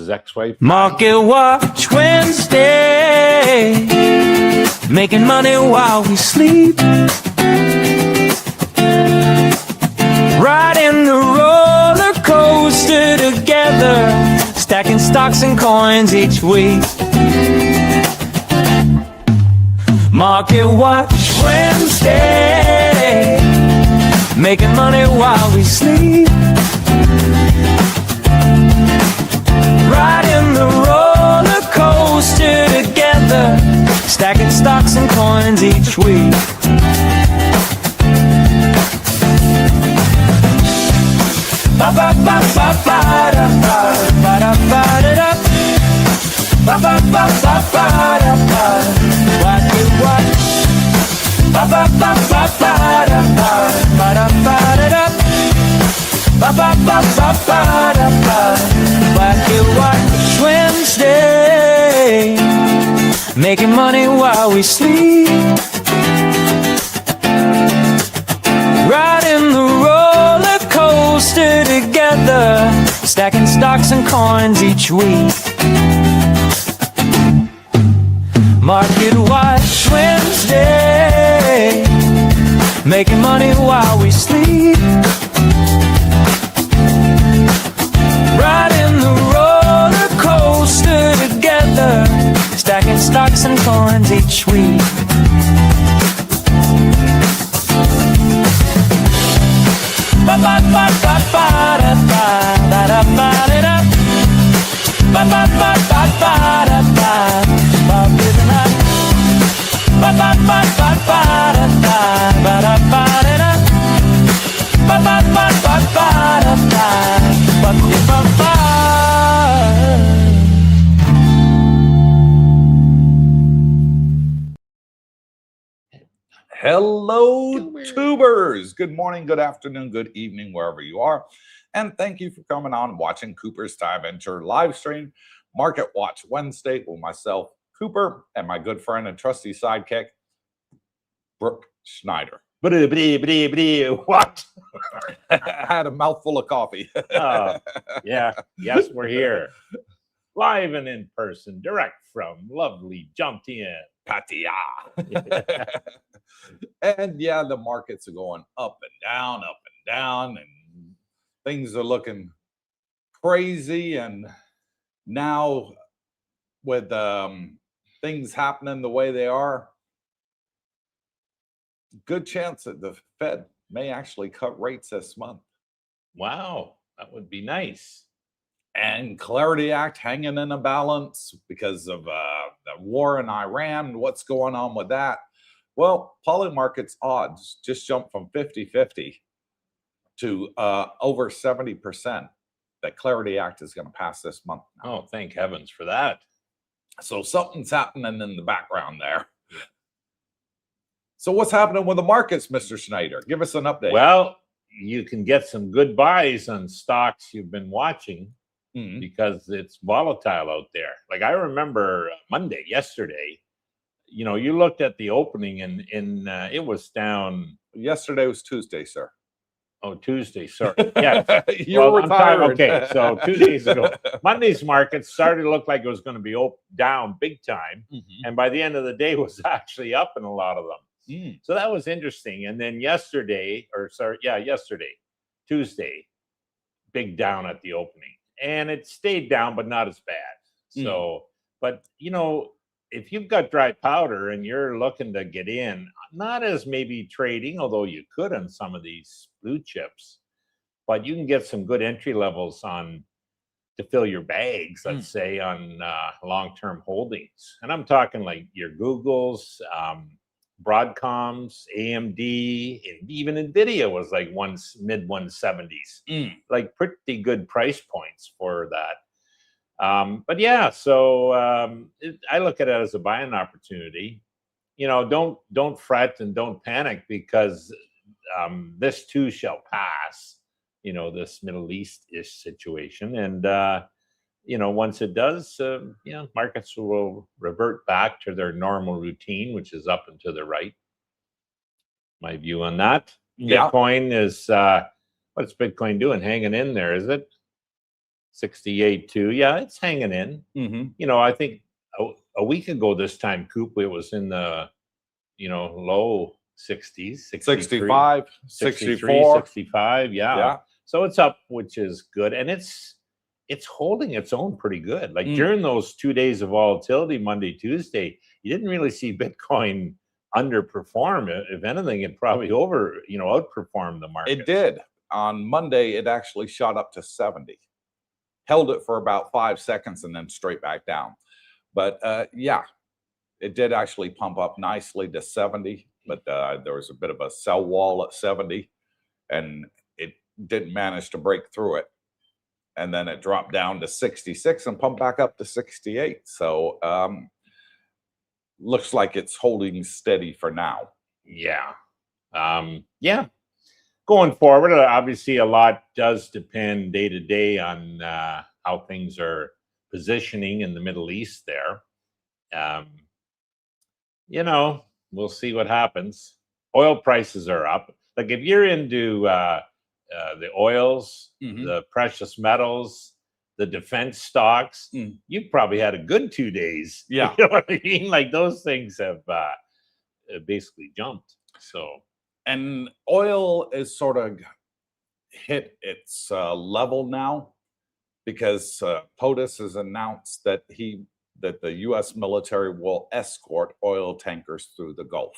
his ex-wife. Market Watch Wednesday, making money while we sleep, riding the roller coaster together, stacking stocks and coins each week. Market Watch Wednesday, making money while we sleep, riding the roller coaster together, stacking stocks and coins each week. Ba ba ba ba ba da ba ba da ba da da. Ba ba ba ba ba da ba. Market Watch. Ba ba ba ba ba da ba ba da ba da da. Ba ba ba ba ba da ba. Market Watch Wednesday, making money while we sleep, riding the roller coaster together, stacking stocks and coins each week. Market Watch Wednesday, making money while we sleep, riding the roller coaster together, stacking stocks and coins each week. Ba ba ba ba ba da ba ba da ba da da. Ba ba ba ba ba da ba ba da da. Ba ba ba ba ba da ba ba da ba da da. Ba ba ba ba ba da ba ba ba ba. Hello, tubers. Good morning, good afternoon, good evening, wherever you are. And thank you for coming on and watching Coopersthaiadventure live stream Market Watch Wednesday with myself, Cooper, and my good friend and trusty sidekick, Brooke Schneider. What? I had a mouthful of coffee. Yeah. Yes, we're here. Live and in person, direct from lovely Jomtien. Pattaya. And yeah, the markets are going up and down, and things are looking crazy. And now with things happening the way they are, good chance that the Fed may actually cut rates this month. Wow, that would be nice. And Clarity Act hanging in a balance because of the war in Iran, what's going on with that. Well, poly markets odds just jumped from 50-50 to over 70% that Clarity Act is going to pass this month now. Oh, thank heavens for that. So something's happening in the background there. So what's happening with the markets, Mr. Schneider? Give us an update. Well, you can get some good buys on stocks you've been watching because it's volatile out there. Like I remember yesterday, you know, you looked at the opening and it was down. Yesterday was Tuesday, sir. Oh, Tuesday, sorry. Yeah. You're retired. Okay, so 2 days ago, Monday's market started to look like it was going to be down big time. And by the end of the day, was actually up in a lot of them. So that was interesting. And then yesterday, Tuesday, big down at the opening. And it stayed down, but not as bad. So, but, you know, if you've got dry powder and you're looking to get in, not as maybe trading, although you could on some of these blue chips, but you can get some good entry levels on to fill your bags, let's say, on long-term holdings. And I'm talking like your Googles, Broadcoms, AMD, and even NVIDIA was like mid 170s, like pretty good price points for that. But yeah, so I look at it as a buying opportunity. You know, don't fret and don't panic because this too shall pass. You know, this Middle East-ish situation, and you know, once it does, you know, markets will revert back to their normal routine, which is up and to the right. My view on that. Yeah. Bitcoin is what's Bitcoin doing? Hanging in there, is it? 68 too. Yeah, it's hanging in. Mm-hmm. You know, I think a week ago this time, Coop, it was in the, you know, low 60s, 65, 63, 64. 65. Yeah. Yeah. So it's up, which is good. And it's holding its own pretty good. Like during those 2 days of volatility, Monday, Tuesday, you didn't really see Bitcoin underperform. If anything, it probably outperformed the market. It did. On Monday, it actually shot up to 70. Held it for about 5 seconds and then straight back down. But yeah, it did actually pump up nicely to 70. But there was a bit of a sell wall at 70, and it didn't manage to break through it. And then it dropped down to 66 and pumped back up to 68. So looks like it's holding steady for now. Yeah. Yeah. Going forward, obviously a lot does depend day to day on how things are positioning in the Middle East there. You know, we'll see what happens. Oil prices are up. Like if you're into the oils, the precious metals, the defense stocks, you've probably had a good 2 days. Yeah. You know what I mean? Like those things have basically jumped. So, and oil is sort of hit its level now because POTUS has announced that the U.S. military will escort oil tankers through the Gulf.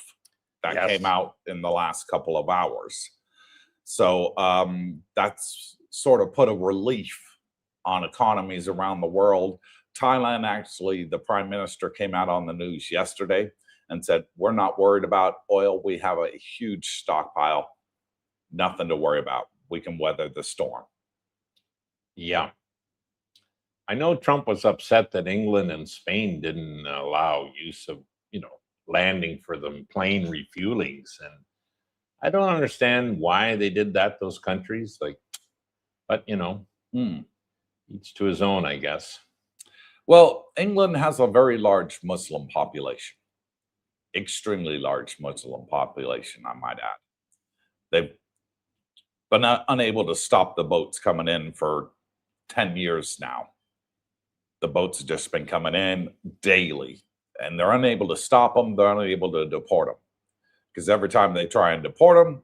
That came out in the last couple of hours. So that's sort of put a relief on economies around the world. Thailand, actually, the prime minister came out on the news yesterday and said, we're not worried about oil. We have a huge stockpile. Nothing to worry about. We can weather the storm. Yeah. I know Trump was upset that England and Spain didn't allow use of, landing for the plane refuelings. And I don't understand why they did that, those countries. But, each to his own, I guess. Well, England has a very large Muslim population. Extremely large Muslim population, I might add. They've been unable to stop the boats coming in for 10 years now. The boats have just been coming in daily, and they're unable to stop them. They're unable to deport them because every time they try and deport them,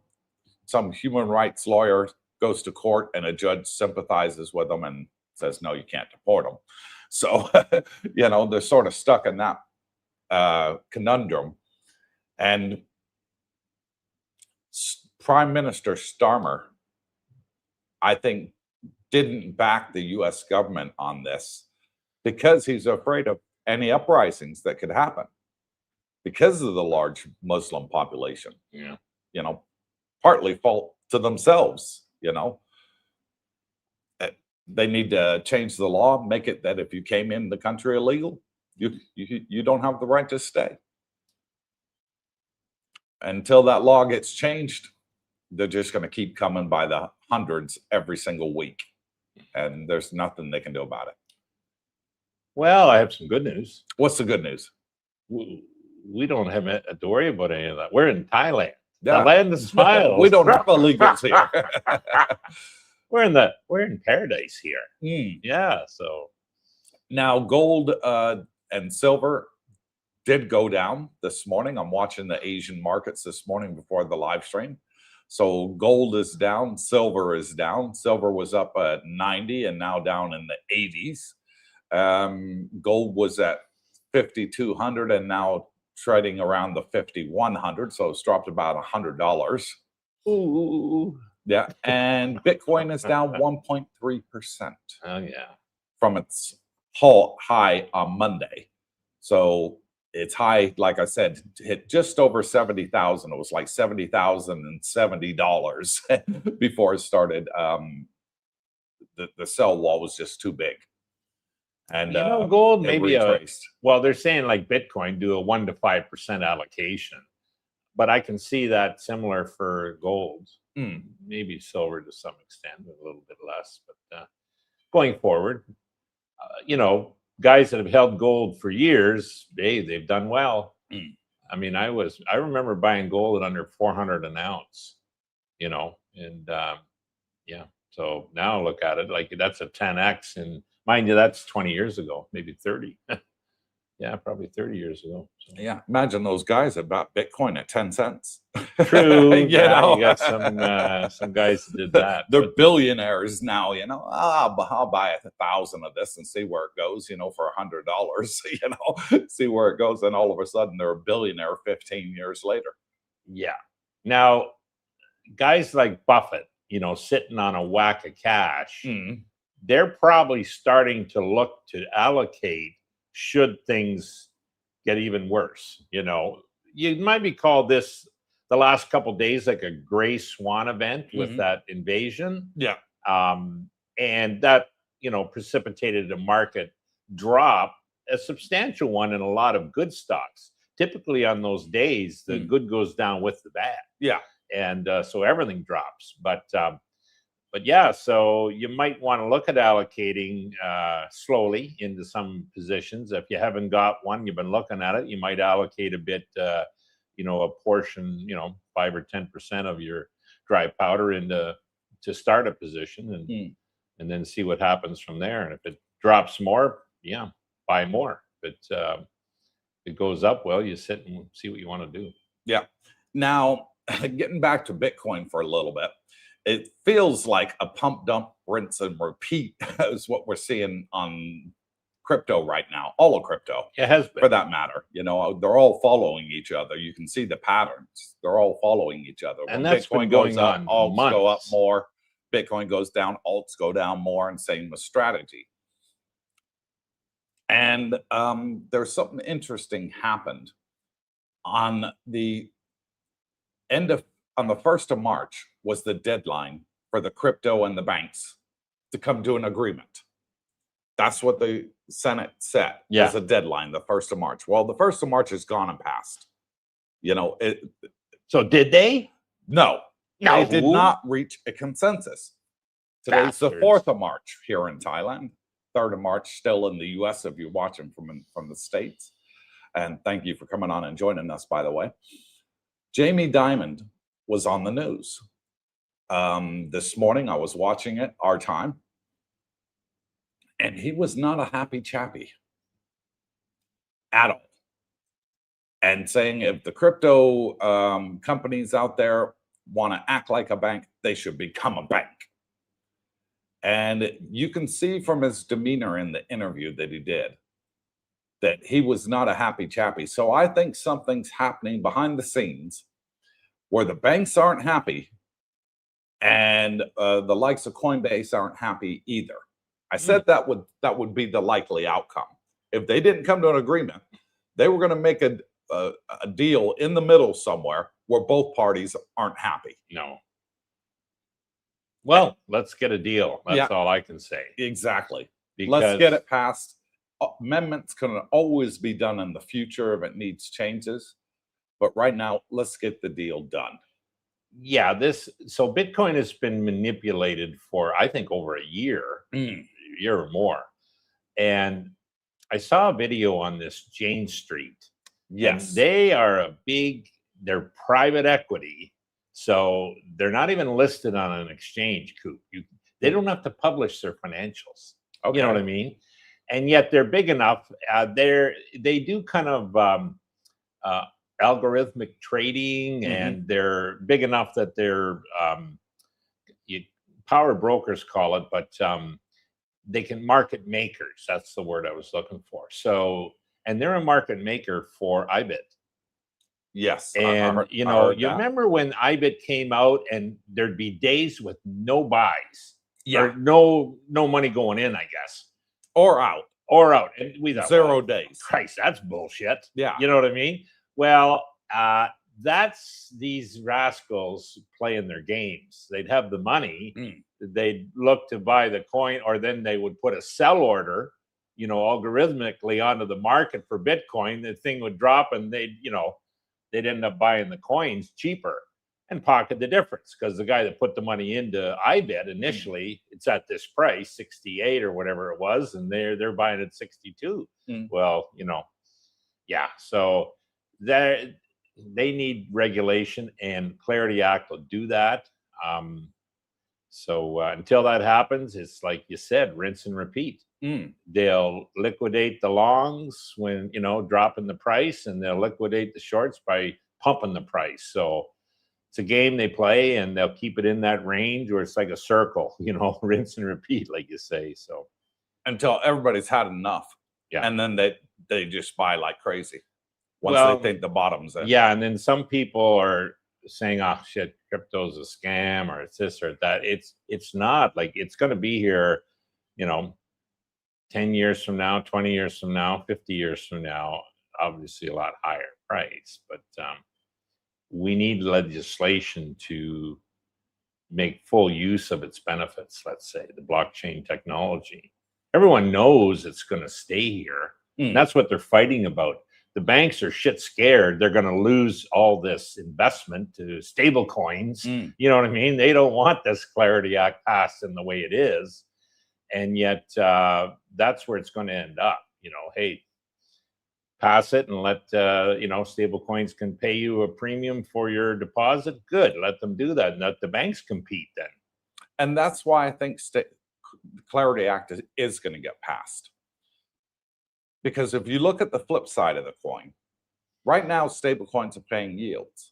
some human rights lawyer goes to court and a judge sympathizes with them and says, no, you can't deport them. So, they're sort of stuck in that conundrum. And Prime Minister Starmer, I think, didn't back the U.S. government on this because he's afraid of any uprisings that could happen because of the large Muslim population. Yeah. Partly fault to themselves, They need to change the law, make it that if you came in the country illegal, you don't have the right to stay. Until that law gets changed, they're just going to keep coming by the hundreds every single week. And there's nothing they can do about it. Well, I have some good news. What's the good news? We don't have to worry about any of that. We're in Thailand, Yeah. the land of smiles. We don't have illegals here. We're in paradise here. Yeah. So now gold and silver did go down this morning. I'm watching the Asian markets this morning before the live stream. So gold is down, silver is down. Silver was up at 90 and now down in the 80s. Gold was at 5,200 and now trading around the 5,100. So it's dropped about $100. Ooh. Yeah. And Bitcoin is down 1.3%. Oh, yeah. From its high on Monday. So its high, like I said, hit just over 70,000. It was like $70,070 before it started. The sell wall was just too big. And gold maybe well, they're saying like Bitcoin do a 1 to 5% allocation, but I can see that similar for gold. Maybe silver to some extent, a little bit less, but going forward, guys that have held gold for years, they've done well. I mean, I remember buying gold at under 400 an ounce, and yeah. So now look at it like that's a 10x, and mind you, that's 20 years ago, maybe 30. Yeah, probably 30 years ago. So. Yeah, imagine those guys that bought Bitcoin at 10 cents. True. You Yeah, know? you got some guys that did that. They're billionaires now, you know. I'll buy 1,000 of this and see where it goes, you know, for $100, you know, see where it goes. And all of a sudden they're a billionaire 15 years later. Yeah. Now, guys like Buffett, you know, sitting on a whack of cash, they're probably starting to look to allocate should things get even worse. You know, you might be called this the last couple of days like a gray swan event with that invasion. Yeah. And that, you know, precipitated a market drop, a substantial one in a lot of good stocks. Typically on those days, the good goes down with the bad. Yeah. And so everything drops. But yeah, so you might want to look at allocating slowly into some positions. If you haven't got one, you've been looking at it, you might allocate a bit, you know, a portion, you know, 5 or 10% of your dry powder into to start a position and then see what happens from there. And if it drops more, yeah, buy more. If it goes up, well, you sit and see what you want to do. Yeah. Now, getting back to Bitcoin for a little bit, it feels like a pump, dump, rinse, and repeat is what we're seeing on crypto right now. All of crypto, it has been, for that matter. You know, they're all following each other. You can see the patterns. They're all following each other. And when that's Bitcoin been going goes up, on alts go up months. more. Bitcoin goes down, alts go down more, and same with strategy. And there's something interesting happened on the on the 1st of March was the deadline for the crypto and the banks to come to an agreement. That's what the Senate said was a deadline, the 1st of March. Well, the 1st of March is gone and past. You know, so did they? No, they did not reach a consensus. Today's the 4th of March here in Thailand, 3rd of March still in the US if you're watching from the States. And thank you for coming on and joining us, by the way. Jamie Dimon was on the news. This morning, I was watching it, our time, and he was not a happy chappy at all. And saying if the crypto companies out there want to act like a bank, they should become a bank. And you can see from his demeanor in the interview that he did that he was not a happy chappy. So I think something's happening behind the scenes where the banks aren't happy and the likes of Coinbase aren't happy either. I said that would be the likely outcome. If they didn't come to an agreement, they were going to make a deal in the middle somewhere where both parties aren't happy. No. Well, let's get a deal. That's all I can say. Exactly. Let's get it passed. Amendments can always be done in the future if it needs changes. But right now, let's get the deal done. Yeah, so Bitcoin has been manipulated for, I think, over a year or more. And I saw a video on this Jane Street. Yes. And they're private equity. So they're not even listed on an exchange, Coop. They don't have to publish their financials. Okay. You know what I mean? And yet they're big enough. They do kind of algorithmic trading, and they're big enough that they're power brokers call it, but they can market makers. That's the word I was looking for. So, and they're a market maker for IBIT. Yes. And you remember when IBIT came out and there'd be days with no buys, or no money going in, I guess, or out, and we thought 0 days. Christ, that's bullshit. Yeah, you know what I mean. Well, that's these rascals playing their games. They'd have the money, they'd look to buy the coin, or then they would put a sell order, algorithmically onto the market for Bitcoin. The thing would drop, and they'd end up buying the coins cheaper and pocket the difference, because the guy that put the money into IBIT initially, it's at this price, 68 or whatever it was, and they're buying it at 62. Well, yeah. So they need regulation, and Clarity Act will do that. So until that happens, it's like you said, rinse and repeat. They'll liquidate the longs when, dropping the price, and they'll liquidate the shorts by pumping the price. So it's a game they play, and they'll keep it in that range where it's like a circle, rinse and repeat, like you say. So until everybody's had enough. Yeah. And then they just buy like crazy once Well, they think the bottom's in. Yeah. And then some people are saying, oh shit, crypto's a scam, or it's this or that. It's not. Like, it's going to be here, 10 years from now, 20 years from now, 50 years from now, obviously a lot higher price. But we need legislation to make full use of its benefits. Let's say the blockchain technology. Everyone knows it's going to stay here. And that's what they're fighting about. The banks are shit scared. They're going to lose all this investment to stable coins. You know what I mean? They don't want this Clarity Act passed in the way it is. And yet that's where it's going to end up. Hey, pass it and let, stable coins can pay you a premium for your deposit. Good. Let them do that. And let the banks compete then. And that's why I think the Clarity Act is going to get passed. Because if you look at the flip side of the coin, right now, stable coins are paying yields.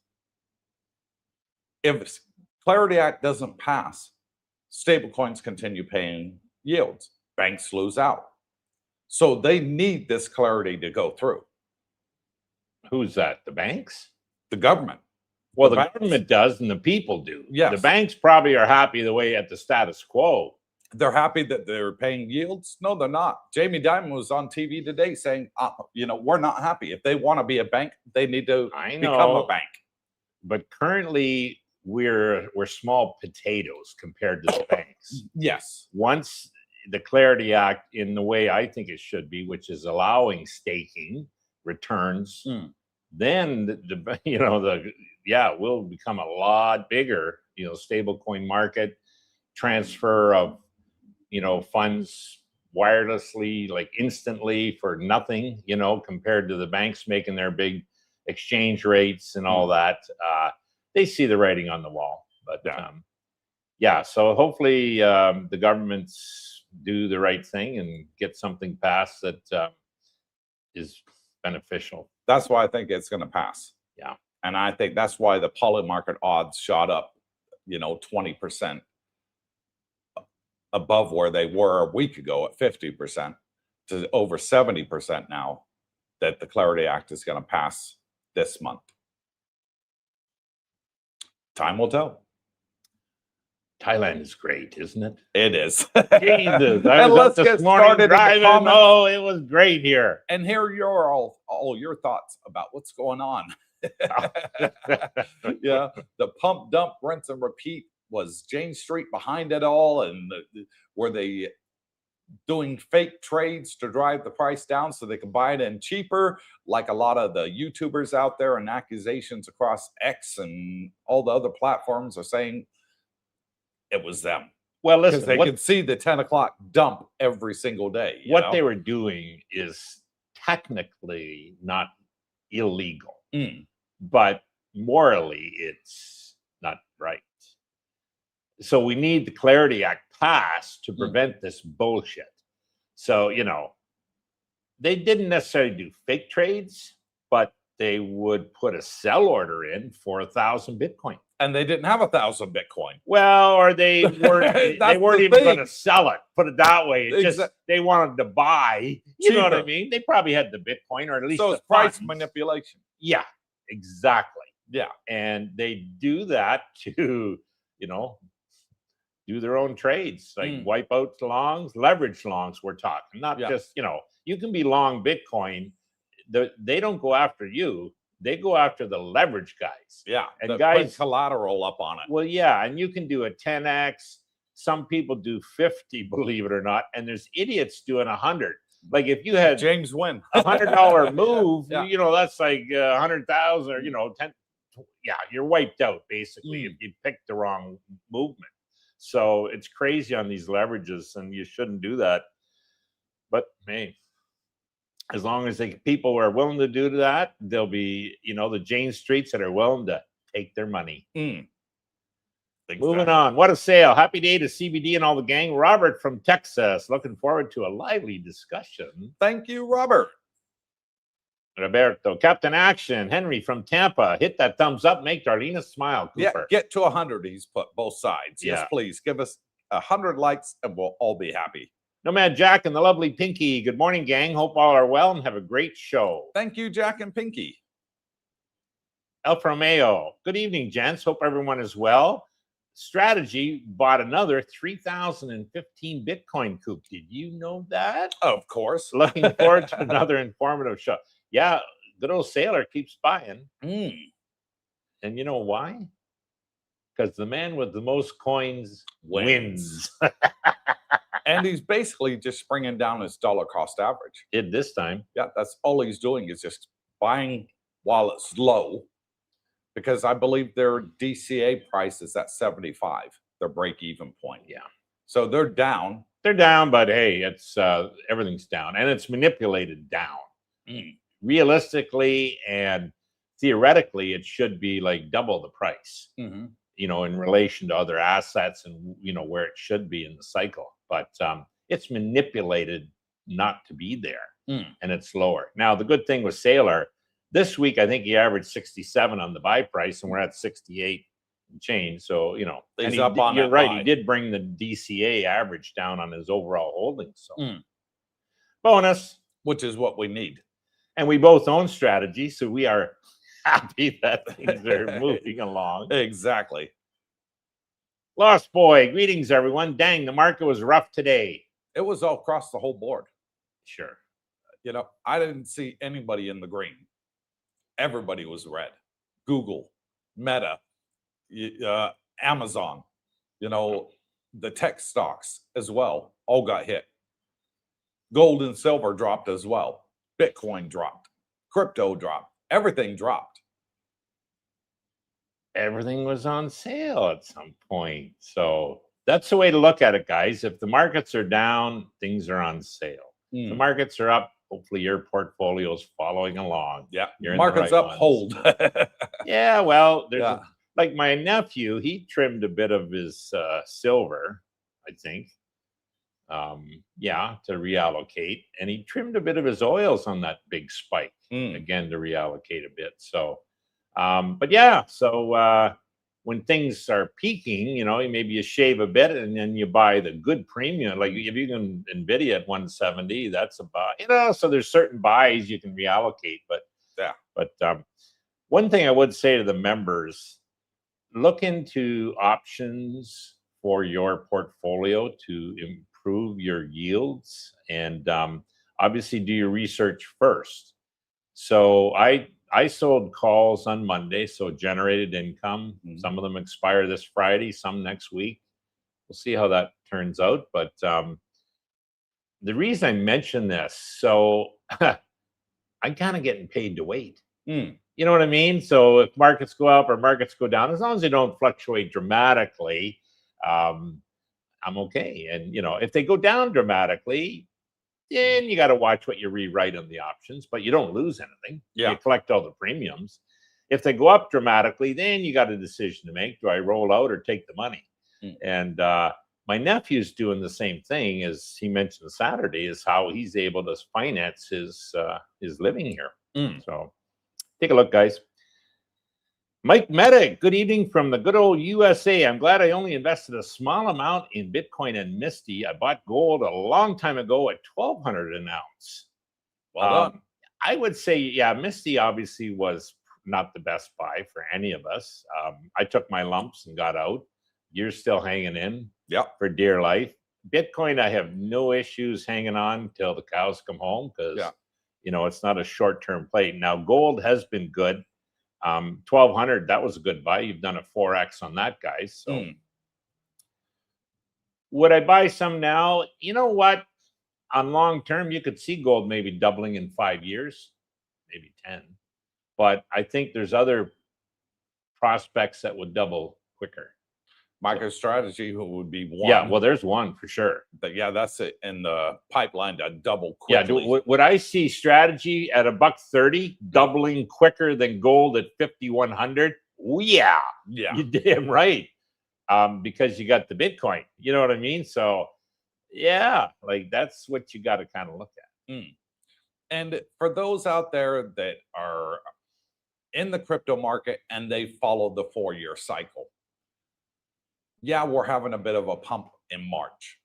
If Clarity Act doesn't pass, stable coins continue paying yields. Banks lose out. So they need this clarity to go through. Who's that? The banks? The government. Well, the government does, and the people do. Yes. The banks probably are happy the way at the status quo. They're happy that they're paying yields? No, they're not. Jamie Dimon was on TV today saying, we're not happy. If they want to be a bank, they need to become a bank. But currently, we're small potatoes compared to the banks. Yes. Once the Clarity Act, in the way I think it should be, which is allowing staking returns, then we'll become a lot bigger. Stablecoin market, transfer of funds wirelessly, like instantly for nothing, compared to the banks making their big exchange rates and all that. They see the writing on the wall. But so hopefully the governments do the right thing and get something passed that is beneficial. That's why I think it's going to pass. Yeah. And I think that's why the poly market odds shot up, 20% above where they were a week ago at 50% to over 70% now, that the Clarity Act is going to pass this month. Time will tell. Thailand is great, isn't it? It is. Jesus, I was up this morning driving. Oh, it was great here. And here are all your thoughts about what's going on. Yeah, the pump, dump, rinse, and repeat. Was Jane Street behind it all? And were they doing fake trades to drive the price down so they could buy it in cheaper, like a lot of the YouTubers out there, and accusations across X and all the other platforms are saying it was them? Well, listen, because they could see the 10 o'clock dump every single day. What they were doing is technically not illegal, but morally it's not right. So we need the Clarity Act passed to prevent this bullshit. So, they didn't necessarily do fake trades, but they would put a sell order in for 1,000 Bitcoin. And they didn't have 1,000 Bitcoin. Well, or they weren't even going to sell it. Put it that way. It's just they wanted to buy. You know what I mean? They probably had the Bitcoin, or at least so it's price manipulation. Yeah, exactly. Yeah, and they do that to, do their own trades, like wipe out longs, leverage longs. We're talking, not just you can be long Bitcoin. They don't go after you. They go after the leverage guys. Yeah. And guys put collateral up on it. Well, yeah. And you can do a 10X. Some people do 50, believe it or not. And there's idiots doing 100. Like if you had James win $100 move, that's like 100,000 or, 10. Yeah. You're wiped out basically if you pick the wrong movement. So it's crazy on these leverages, and you shouldn't do that. But hey, as long as people are willing to do that, there'll be, the Jane Streets that are willing to take their money. Moving on. What a sale. Happy day to CBD and all the gang. Robert from Texas. Looking forward to a lively discussion. Thank you, Robert. Roberto. Captain Action. Henry from Tampa. Hit that thumbs up. Make Darlena smile. Cooper. Yeah, get to 100. He's put both sides. Yes, Yeah. please. Give us 100 likes and we'll all be happy. Nomad Jack and the lovely Pinky. Good morning, gang. Hope all are well and have a great show. Thank you, Jack and Pinky. Alfa Romeo. Good evening, gents. Hope everyone is well. Strategy bought another 3,015 Bitcoin, Coop. Did you know that? Of course. Looking forward to another informative show. Yeah, good old Sailor keeps buying. And you know why? Because the man with the most coins wins. And he's basically just bringing down his dollar cost average. Did this time. Yeah, that's all he's doing is just buying while it's low. Because I believe their DCA price is at 75, their break-even point. Yeah. So they're down. They're down, but hey, it's everything's down. And it's manipulated down. Realistically and theoretically, it should be like double the price. You know, in relation to other assets and, you know, where it should be in the cycle. But it's manipulated not to be there, and it's lower. Now, the good thing with Sailor, this week, I think he averaged 67 on the buy price, and we're at 68 and change. So, you know, he's up on you're right. buy. He did bring the DCA average down on his overall holdings. So, bonus. Which is what we need. And we both own strategy, so we are happy that things are moving along. Exactly. Lost Boy, greetings, everyone. Dang, the market was rough today. It was all across the whole board. Sure. You know, I didn't see anybody in the green. Everybody was red. Google, Meta, Amazon, you know, the tech stocks as well, all got hit. Gold and silver dropped as well. Bitcoin dropped. Crypto dropped. Everything dropped. Everything was on sale at some point. So that's the way to look at it, guys. If the markets are down, things are on sale. The markets are up. Hopefully your portfolio is following along. Yeah, you're markets up, hold. Yeah, well, there's like my nephew, he trimmed a bit of his silver, I think. To reallocate, and he trimmed a bit of his oils on that big spike again to reallocate a bit. So, but yeah, so when things are peaking, you know, maybe you shave a bit and then you buy the good premium. Like if you can Nvidia at 170, that's a buy. You know, so there's certain buys you can reallocate. But one thing I would say to the members: look into options for your portfolio to improve your yields, and obviously do your research first. So I sold calls on Monday, so generated income. Some of them expire this Friday, some next week. We'll see how that turns out. But the reason I mention this, so I'm kind of getting paid to wait. You know what I mean? So if markets go up or markets go down, as long as they don't fluctuate dramatically, I'm okay. And, you know, if they go down dramatically, then you got to watch what you rewrite on the options, but you don't lose anything. You collect all the premiums. If they go up dramatically, then you got a decision to make. Do I roll out or take the money? And my nephew's doing the same thing, as he mentioned Saturday, is how he's able to finance his living here. So take a look, guys. Mike Medic, good evening from the good old USA. I'm glad I only invested a small amount in Bitcoin and Misty. I bought gold a long time ago at $1,200 an ounce. Well done. I would say, yeah, Misty obviously was not the best buy for any of us. I took my lumps and got out. You're still hanging in for dear life. Bitcoin, I have no issues hanging on till the cows come home because, you know, it's not a short-term play. Now, gold has been good. 1,200, that was a good buy. You've done a 4x on that, guys. So would I buy some now? You know what? On long term, you could see gold maybe doubling in 5 years, maybe 10. But I think there's other prospects that would double quicker. MicroStrategy would be one. Yeah, well, there's one for sure. But yeah, that's it in the pipeline to double quickly. Yeah, would I see strategy at $1.30 doubling quicker than gold at 5,100? Oh, yeah. Yeah. You're damn right. because you got the Bitcoin. You know what I mean? So yeah, like that's what you got to kind of look at. And for those out there that are in the crypto market and they follow the 4-year cycle, yeah, we're having a bit of a pump in March.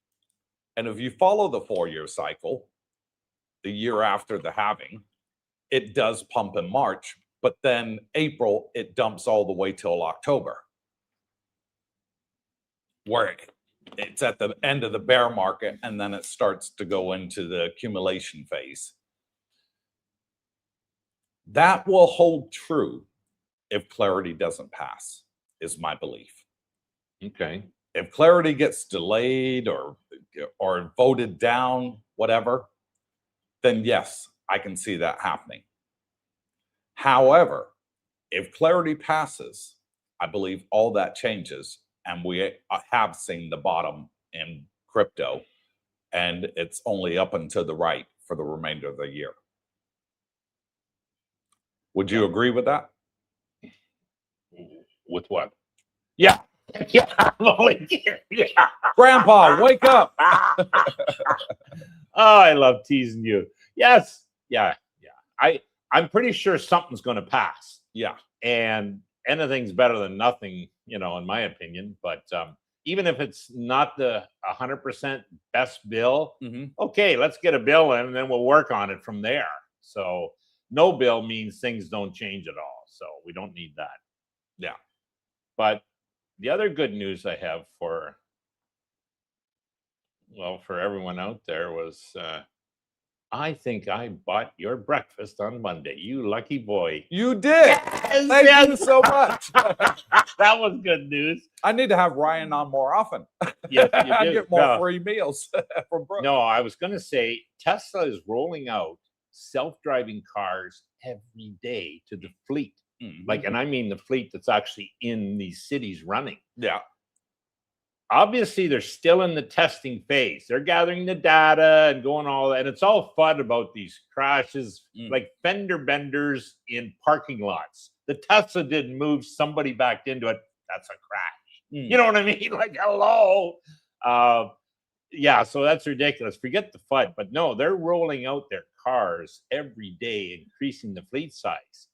And if you follow the 4-year cycle, the year after the halving, it does pump in March, but then April, it dumps all the way till October, where it's at the end of the bear market, and then it starts to go into the accumulation phase. That will hold true if clarity doesn't pass, is my belief. Okay. If clarity gets delayed or voted down, whatever, then yes, I can see that happening. However, if clarity passes, I believe all that changes, and we have seen the bottom in crypto, and it's only up and to the right for the remainder of the year. Would you agree with that? With what? Yeah. Yeah. I'm only here. Yeah. Grandpa, wake up. Oh, I love teasing you. Yes. Yeah. Yeah. I'm pretty sure something's going to pass. Yeah. And anything's better than nothing, you know, in my opinion. But even if it's not the 100% best bill, okay, let's get a bill in and then we'll work on it from there. So no bill means things don't change at all. So we don't need that. Yeah. But the other good news I have for everyone out there was I think I bought your breakfast on Monday. You lucky boy. You did. Yes, Thank you so much. That was good news. I need to have Ryan on more often. Yes, you I do. get more free meals from Brooke. No, I was going to say Tesla is rolling out self-driving cars every day to the fleet. Like, and I mean the fleet that's actually in these cities running. Yeah. Obviously, they're still in the testing phase. They're gathering the data and going all that. And it's all fun about these crashes, like fender benders in parking lots. The Tesla didn't move, somebody backed into it. That's a crash. You know what I mean? Like, hello. Yeah, so that's ridiculous. Forget the FUD. But no, they're rolling out their cars every day, increasing the fleet size.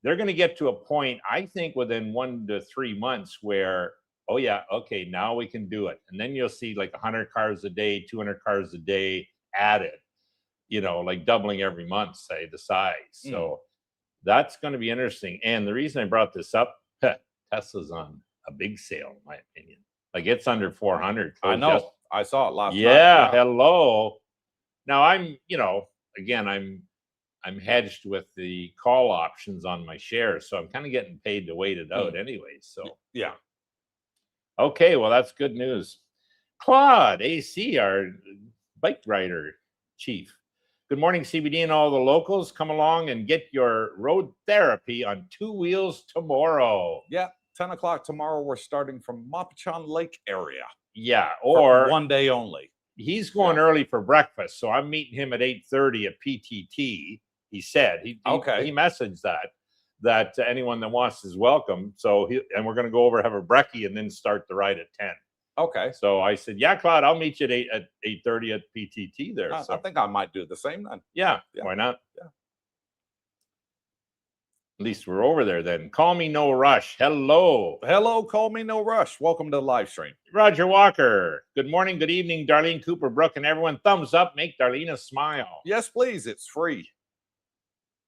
They're going to get to a point, I think, within 1 to 3 months where, oh yeah, okay, now we can do it. And then you'll see like 100 cars a day, 200 cars a day added, you know, like doubling every month, say, the size. So that's going to be interesting. And the reason I brought this up, Tesla's on a big sale, in my opinion. Like it's under 400. I know. I saw it last night. Yeah, hello. Now I'm, you know, again, I'm hedged with the call options on my shares, so I'm kind of getting paid to wait it out anyways. So yeah. Okay, well, that's good news. Claude AC, our bike rider chief. Good morning, CBD and all the locals. Come along and get your road therapy on 2 wheels tomorrow. Yeah, 10 o'clock tomorrow. We're starting from Mapachon Lake area. Yeah, or for 1 day only. He's going early for breakfast, so I'm meeting him at 8:30 at PTT. He said he messaged that anyone that wants is welcome. So and we're going to go over, have a brekkie, and then start the ride at 10. Okay. So I said, yeah, Claude, I'll meet you at 8:30 at PTT there. I think I might do the same then. Yeah, why not? Yeah. At least we're over there then. Call me no rush. Hello. Hello, call me no rush. Welcome to the live stream. Roger Walker. Good morning, good evening, Darlene, Cooper, Brooke, and everyone. Thumbs up. Make Darlene smile. Yes, please. It's free.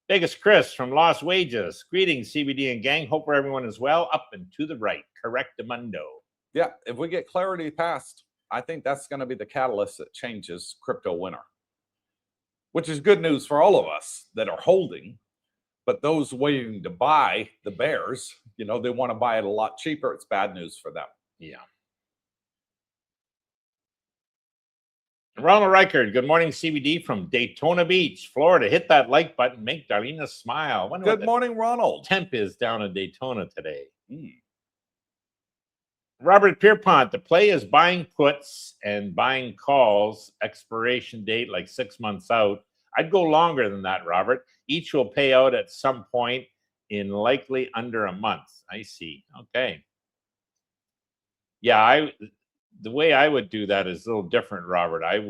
Vegas Chris from Las Wages. Greetings, CBD and gang. Hope for everyone is well. Up and to the right. Correctamundo. Yeah, if we get clarity passed, I think that's going to be the catalyst that changes crypto winter, which is good news for all of us that are holding. But those waiting to buy the bears, you know, they want to buy it a lot cheaper. It's bad news for them. Yeah. Ronald Reichard, good morning, CBD from Daytona Beach, Florida. Hit that like button, make Darlene smile. Good morning, Ronald. Temp is down in Daytona today. Robert Pierpont, the play is buying puts and buying calls, expiration date like 6 months out. I'd go longer than that, Robert. Each will pay out at some point in likely under a month. I see. Okay. Yeah, the way I would do that is a little different, Robert. I'd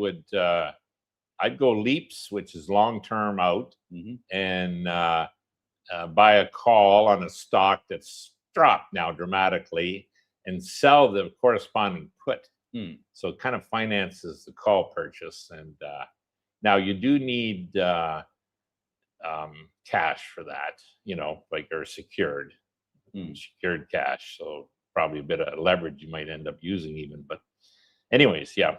go leaps, which is long term out, and buy a call on a stock that's dropped now dramatically, and sell the corresponding put. So it kind of finances the call purchase. And now you do need cash for that, like or secured cash. So probably a bit of leverage you might end up using even. But anyways, yeah.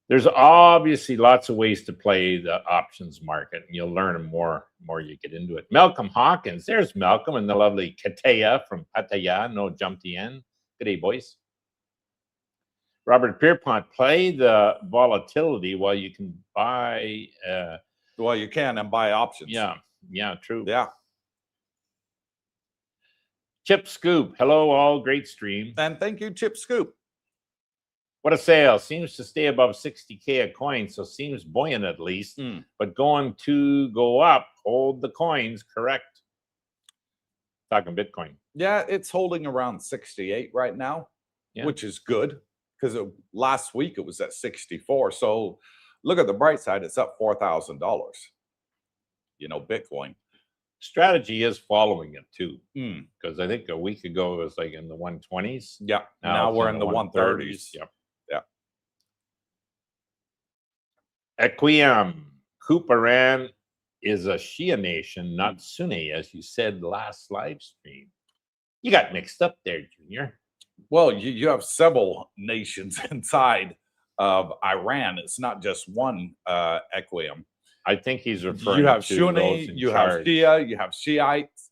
There's obviously lots of ways to play the options market, and you'll learn more you get into it. Malcolm Hawkins, there's Malcolm and the lovely Katea from Pattaya, no Jumtien. Good day, boys. Robert Pierpont, play the volatility while you can buy. Well, you can and buy options. Yeah, true. Yeah. Chip Scoop, hello all, great stream. And thank you, Chip Scoop. What a sale. Seems to stay above 60K a coin, so seems buoyant at least. But going to go up, hold the coins, correct? Talking Bitcoin. Yeah, it's holding around 68 right now, which is good because last week it was at 64. So look at the bright side, it's up $4,000. Bitcoin. Strategy is following it too, because I think a week ago it was like in the 120s. Yeah, now we're in the 130s. Yep. Yeah. Equiam, Cooper is a Shia nation, not Sunni, as you said last live stream. You got mixed up there, Junior. Well, you have several nations inside of Iran. It's not just one Equiam. I think he's referring you have to Sunni, those you charge. have Shia, you have Shiites,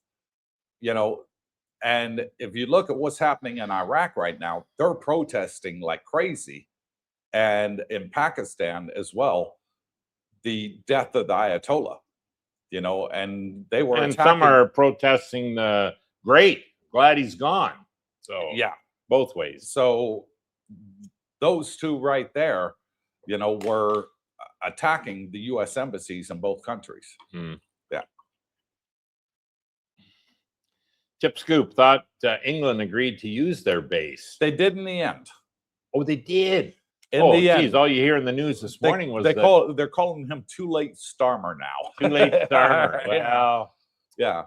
and if you look at what's happening in Iraq right now, they're protesting like crazy. And in Pakistan as well, the death of the Ayatollah, and they were and attacking. Some are protesting the glad he's gone. So yeah, both ways. So those two right there, were attacking the U.S. embassies in both countries. Yeah. Chip Scoop thought England agreed to use their base. They did in the end. Oh, they did. In the end, all you hear in the news this morning was they're calling him Too Late Starmer now. Too late Starmer. Well, yeah.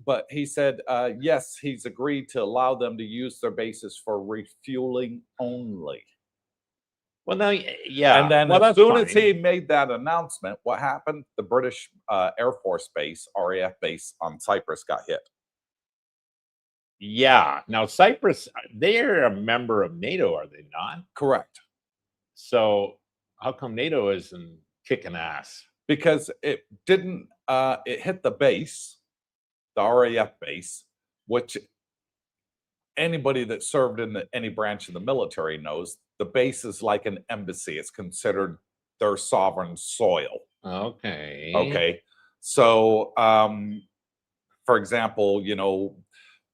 But he said, yes, he's agreed to allow them to use their bases for refueling only. Well, now, yeah. And then as soon as he made that announcement, what happened? The British Air Force base, RAF base on Cyprus got hit. Yeah. Now, Cyprus, they're a member of NATO, are they not? Correct. So how come NATO isn't kicking ass? Because it didn't, it hit the base, the RAF base, which anybody that served in any branch of the military knows, the base is like an embassy. It's considered their sovereign soil. Okay. So, for example,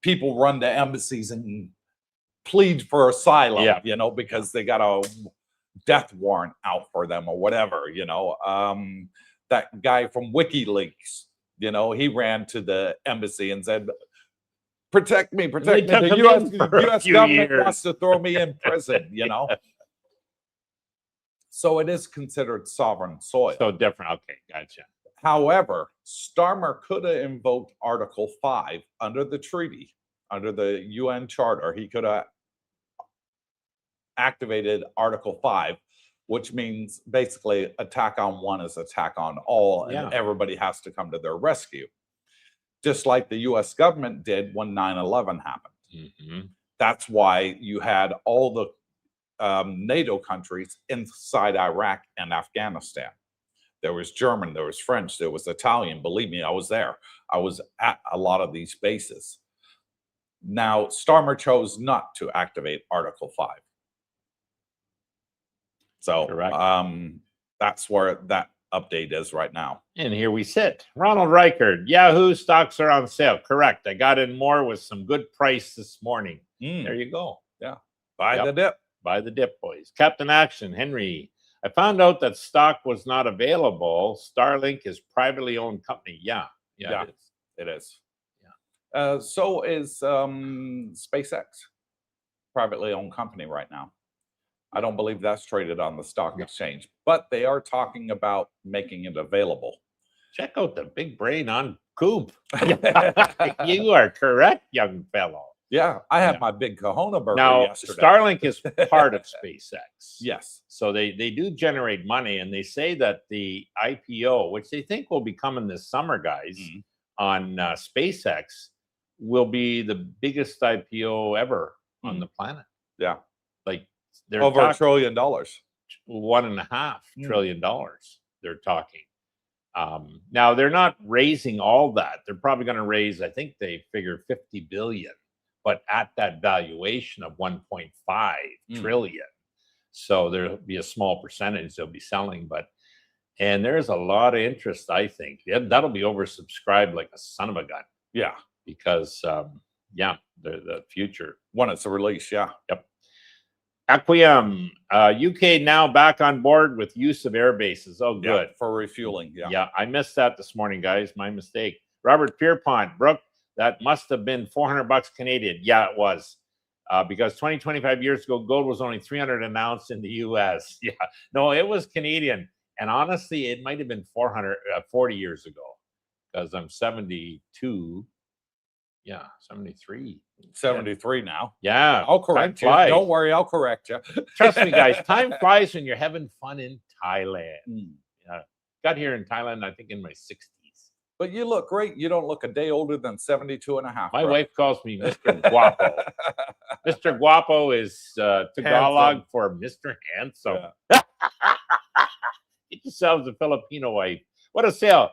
people run to embassies and plead for asylum, because they got a death warrant out for them or whatever, that guy from WikiLeaks, he ran to the embassy and said, protect me. The U.S. government wants to throw me in prison, So it is considered sovereign soil. So different. Okay, gotcha. However, Starmer could have invoked Article 5 under the treaty, under the UN Charter. He could have activated Article 5, which means basically attack on one is attack on all, and everybody has to come to their rescue. Just like the U.S. government did when 9/11 happened. That's why you had all the NATO countries inside Iraq and Afghanistan. There was German, there was French, there was Italian. Believe me, I was there. I was at a lot of these bases. Now, Starmer chose not to activate Article 5. So that's where that update is right now. And here we sit. Ronald Reichard, Yahoo stocks are on sale. Correct. I got in more with some good price this morning. There you go. Yeah. Buy the dip. Buy the dip, boys. Captain Action, Henry. I found out that stock was not available. Starlink is privately owned company. Yeah, it is. Yeah. So is SpaceX. privately owned company right now. I don't believe that's traded on the stock exchange, but they are talking about making it available. Check out the big brain on Coop. You are correct, young fellow. Yeah, I had my big Kahuna burger Now, yesterday. Starlink is part of SpaceX. Yes. So they do generate money, and they say that the IPO, which they think will be coming this summer, guys, on SpaceX, will be the biggest IPO ever on the planet. Yeah. Like they're over $1 trillion. $1.5 trillion they're talking. Now they're not raising all that. They're probably going to raise, I think they figure 50 billion, but at that valuation of 1.5 trillion. So there'll be a small percentage they'll be selling, and there's a lot of interest, I think. That'll be oversubscribed like a son of a gun. Yeah. Because, the future. When it's a release, yeah. Yep. Aquium, UK now back on board with use of air bases. Oh, good. Yeah, for refueling, Yeah, I missed that this morning, guys. My mistake. Robert Pierpont, Brooke, that must have been $400 Canadian. Yeah, it was. Because 25 years ago, gold was only 300 an ounce in the US. Yeah, no, it was Canadian. And honestly, it might have been 40 years ago because I'm 72. Yeah, 73. 73 now. Yeah. I'll correct you. Don't worry, I'll correct you. Trust me, guys. Time flies when you're having fun in Thailand. Yeah. Got here in Thailand, I think, in my 60s. But you look great. You don't look a day older than 72 and a half. My wife calls me Mr. Guapo. Mr. Guapo is Tagalog for Mr. Handsome. Yeah. Get yourselves a Filipino wife. What a sale.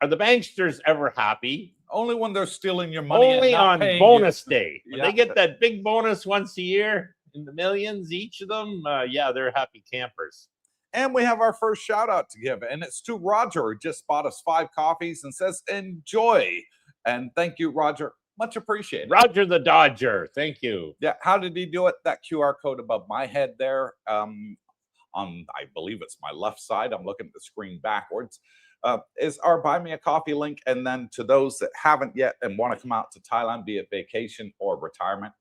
Are the banksters ever happy? Only when they're stealing your money. Only on bonus day. When they get that big bonus once a year in the millions, each of them, they're happy campers. And we have our first shout out to give, and it's to Roger, who just bought us 5 coffees and says, enjoy. And thank you, Roger. Much appreciated. Roger the Dodger. Thank you. Yeah. How did he do it? That QR code above my head there. On, I believe it's my left side. I'm looking at the screen backwards. Is our Buy Me a Coffee link. And then to those that haven't yet and want to come out to Thailand, be it vacation or retirement,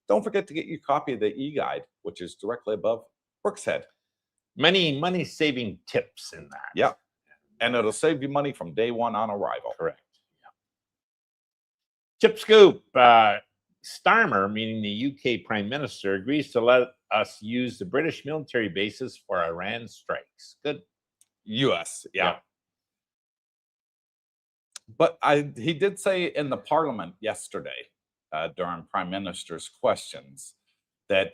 don't forget to get your copy of the e-guide, which is directly above Brooke's head. Many money-saving tips in that. Yeah. And it'll save you money from day one on arrival. Correct. Yeah. Chip Scoop. Starmer, meaning the UK Prime Minister, agrees to let us use the British military bases for Iran strikes. Good. US, yeah. But he did say in the Parliament yesterday, during Prime Minister's questions, that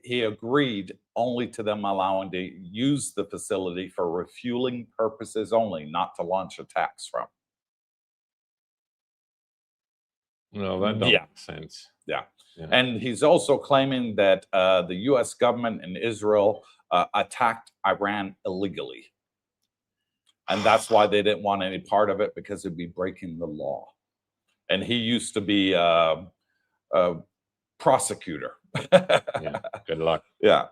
he agreed only to them allowing to use the facility for refueling purposes only, not to launch attacks from. No, that don't make sense. Yeah. And he's also claiming that the U.S. government and Israel attacked Iran illegally. And that's why they didn't want any part of it, because it'd be breaking the law. And he used to be a prosecutor. Yeah, good luck. Yeah.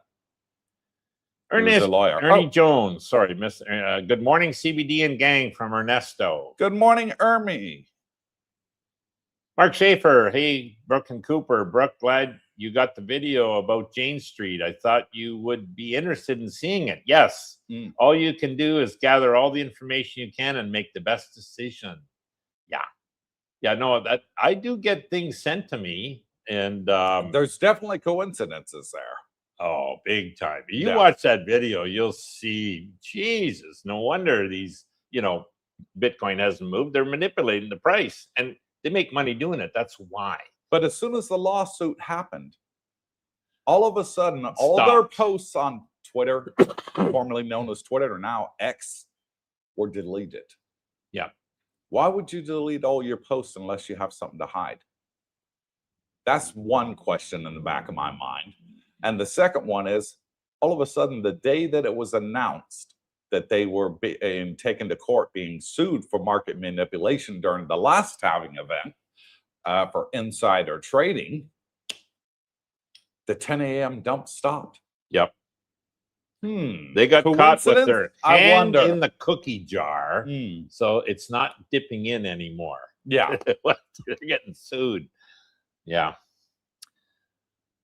Ernest, lawyer. Ernie Jones. Sorry, Mr. Good morning, CBD and gang from Ernesto. Good morning, Ermi. Mark Schaefer. Hey, Brooke and Cooper. Brooke, glad you got the video about Jane Street. I thought you would be interested in seeing it. Yes. All you can do is gather all the information you can and make the best decision. Yeah. Yeah, no, that I do get things sent to me. And there's definitely coincidences there. Oh, big time. You watch that video, you'll see, Jesus, no wonder these, Bitcoin hasn't moved. They're manipulating the price and they make money doing it. That's why. But as soon as the lawsuit happened, all of a sudden, all their posts on Twitter, formerly known as Twitter, or now X, were deleted. Yeah. Why would you delete all your posts unless you have something to hide? That's one question in the back of my mind. And the second one is, all of a sudden, the day that it was announced that they were being taken to court, being sued for market manipulation during the last halving event for insider trading, the 10 a.m. dump stopped. Yep. They got caught with their hand in the cookie jar, so it's not dipping in anymore. Yeah. They're getting sued. Yeah.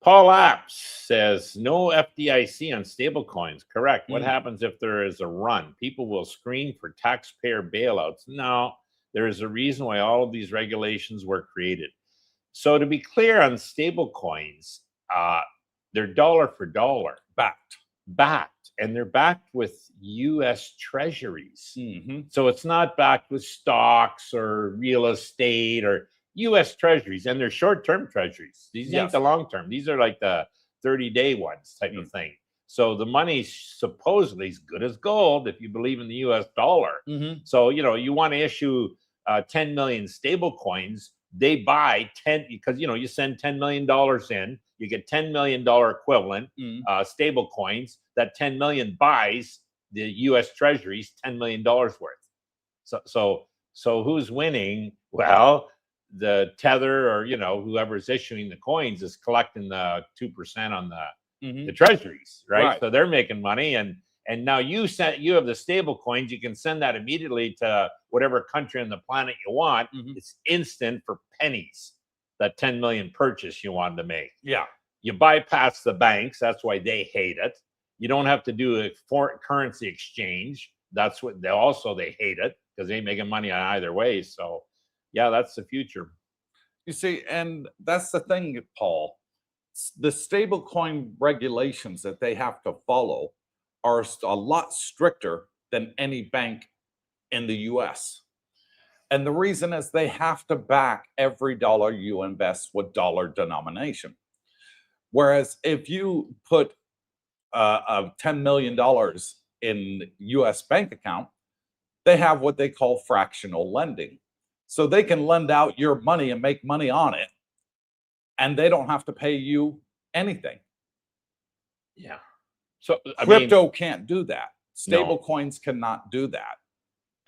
Paul Apps says no FDIC on stablecoins. Correct. What Mm. happens if there is a run? People will scream for taxpayer bailouts. No, there is a reason why all of these regulations were created. So to be clear on stablecoins, they're dollar for dollar backed, and they're backed with U.S. treasuries. So it's not backed with stocks or real estate or U.S. treasuries, and they're short-term treasuries. These ain't the long-term. These are like the 30-day ones type of thing. So the money supposedly is good as gold if you believe in the U.S. dollar. So, you know, you want to issue 10 million stable coins, they buy 10, because, you know, you send $10 million in, you get $10 million equivalent stable coins. That 10 million buys the U.S. treasuries $10 million worth. So who's winning? Well, the tether, or, you know, whoever's issuing the coins is collecting the 2% on the treasuries, right? So they're making money, and now you have the stable coins. You can send that immediately to whatever country on the planet you want. It's instant for pennies. That 10 million purchase you wanted to make. Yeah, you bypass the banks. That's why they hate it. You don't have to do a foreign currency exchange. That's what they hate it, because they ain't making money on either way. So, yeah, that's the future. You see, and that's the thing, Paul. The stablecoin regulations that they have to follow are a lot stricter than any bank in the US. And the reason is they have to back every dollar you invest with dollar denomination. Whereas if you put $10 million in US bank account, they have what they call fractional lending. So they can lend out your money and make money on it, and they don't have to pay you anything. Yeah. So crypto can't do that. Stable coins cannot do that.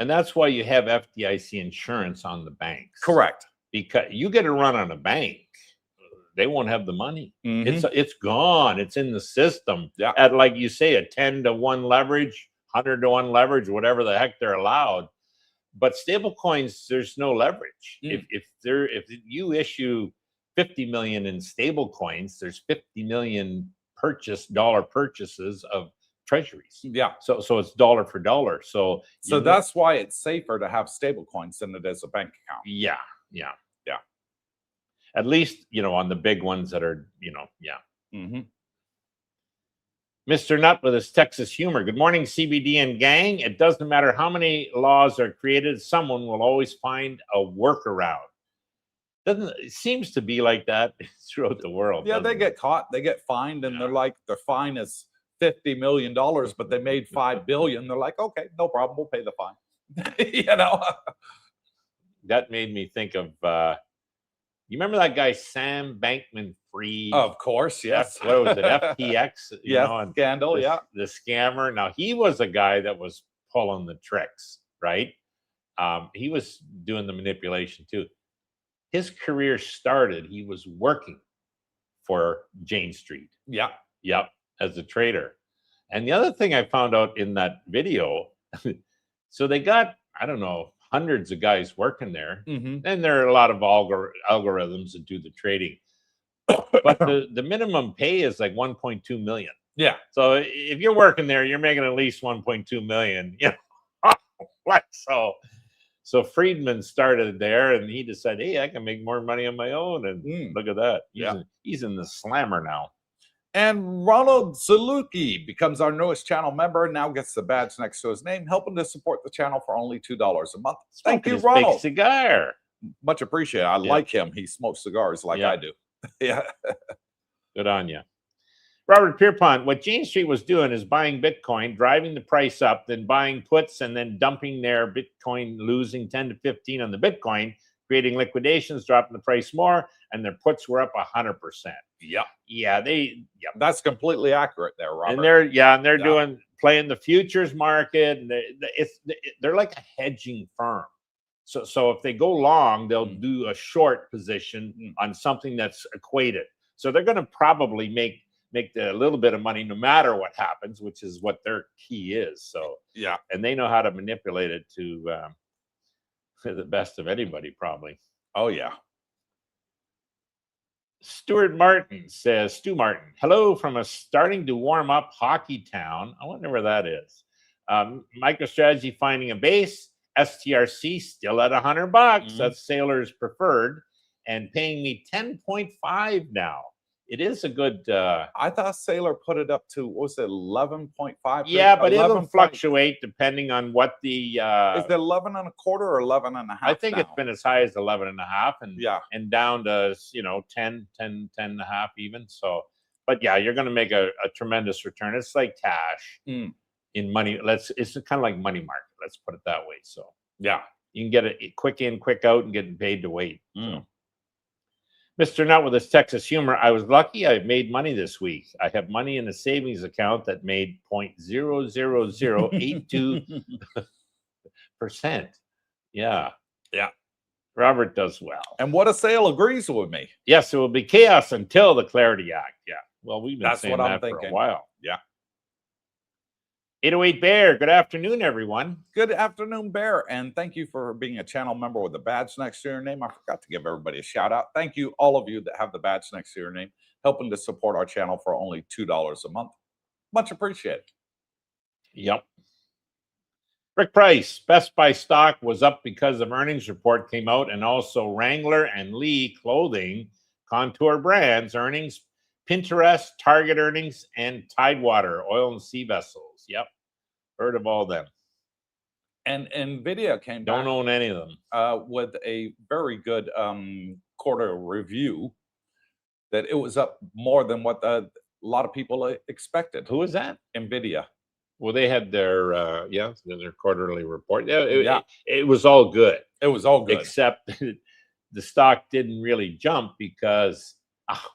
And that's why you have FDIC insurance on the banks. Correct. Because you get a run on a bank, they won't have the money. It's gone. It's in the system. At, like you say, a 10-to-1 leverage, 100-to-1 leverage, whatever the heck they're allowed. But stable coins, there's no leverage. If you issue 50 million in stable coins, there's 50 million dollar purchases of treasuries. Yeah. So it's dollar for dollar. So that's why it's safer to have stable coins than it is a bank account. Yeah. At least, you know, on the big ones that are, you know, Mr. Nutt with his Texas humor. Good morning, CBD and gang. It doesn't matter how many laws are created, someone will always find a workaround. It seems to be like that throughout the world. Yeah, they get caught, they get fined, and they're like, their fine is $50 million, but they made $5 billion. They're like, okay, no problem, we'll pay the fine. You know, that made me think of you remember that guy Sam Bankman-Fried? Of course, yes. What was it, FTX? You know, scandal, the scammer. Now, he was a guy that was pulling the tricks, right? He was doing the manipulation too. His career started, he was working for Jane Street. Yep, as a trader. And the other thing I found out in that video, so they got, I don't know, hundreds of guys working there, and there are a lot of algorithms that do the trading. But the minimum pay is like 1.2 million. Yeah. So if you're working there, you're making at least 1.2 million. You know, so Friedman started there, and he decided, hey, I can make more money on my own. And look at that. He's in the slammer now. And Ronald Zaluki becomes our newest channel member and now gets the badge next to his name, helping to support the channel for only $2 a month. Thank you, Ronald. Big cigar. Much appreciated. I like him. He smokes cigars like I do. Good on you. Robert Pierpont, what Jane Street was doing is buying Bitcoin, driving the price up, then buying puts, and then dumping their Bitcoin, losing 10 to 15 on the Bitcoin, creating liquidations, dropping the price more, and their puts were up 100%. That's completely accurate there, Robert. And they're playing the futures market, and they're like a hedging firm. So if they go long, they'll do a short position on something that's equated. So they're going to probably make a little bit of money no matter what happens, which is what their key is. So and they know how to manipulate it to the best of anybody, probably. Oh yeah. Stuart Martin says, Stu Martin, hello from a starting to warm up hockey town. I wonder where that is. MicroStrategy finding a base. STRC still at $100. That's Sailor's preferred, and paying me 10.5 now. It is a good. I thought Sailor put it up to, what was it, 11.5? Yeah, but it'll fluctuate depending on what the. Is it 11 and a quarter or 11 and a half? I think now? It's been as high as 11 and a half, and and down to 10 and a half even. So, but yeah, you're going to make a tremendous return. It's like cash in money. It's kind of like money market. Let's put it that way. So yeah, you can get it quick in, quick out, and get paid to wait. So. Mr. Nut with his Texas humor, I was lucky. I made money this week. I have money in a savings account that made 0.00082%. Yeah. Robert does well. And what a sale agrees with me. Yes, it will be chaos until the Clarity Act. Yeah. Well, we've been saying that for a while. Yeah. 808 Bear, good afternoon, everyone. Good afternoon, Bear, and thank you for being a channel member with a badge next to your name. I forgot to give everybody a shout out. Thank you, all of you that have the badge next to your name, helping to support our channel for only $2 a month. Much appreciated. Yep. Rick Price, Best Buy stock was up because of earnings report came out, and also Wrangler and Lee Clothing, Contour Brands earnings, Pinterest, Target earnings, and Tidewater, oil and sea vessels. Yep. Heard of all them. And NVIDIA came Don't back own any of them. with a very good quarter review, that it was up more than what a lot of people expected. Who is that? NVIDIA. Well, they had their their quarterly report. It was all good. It was all good. Except the stock didn't really jump because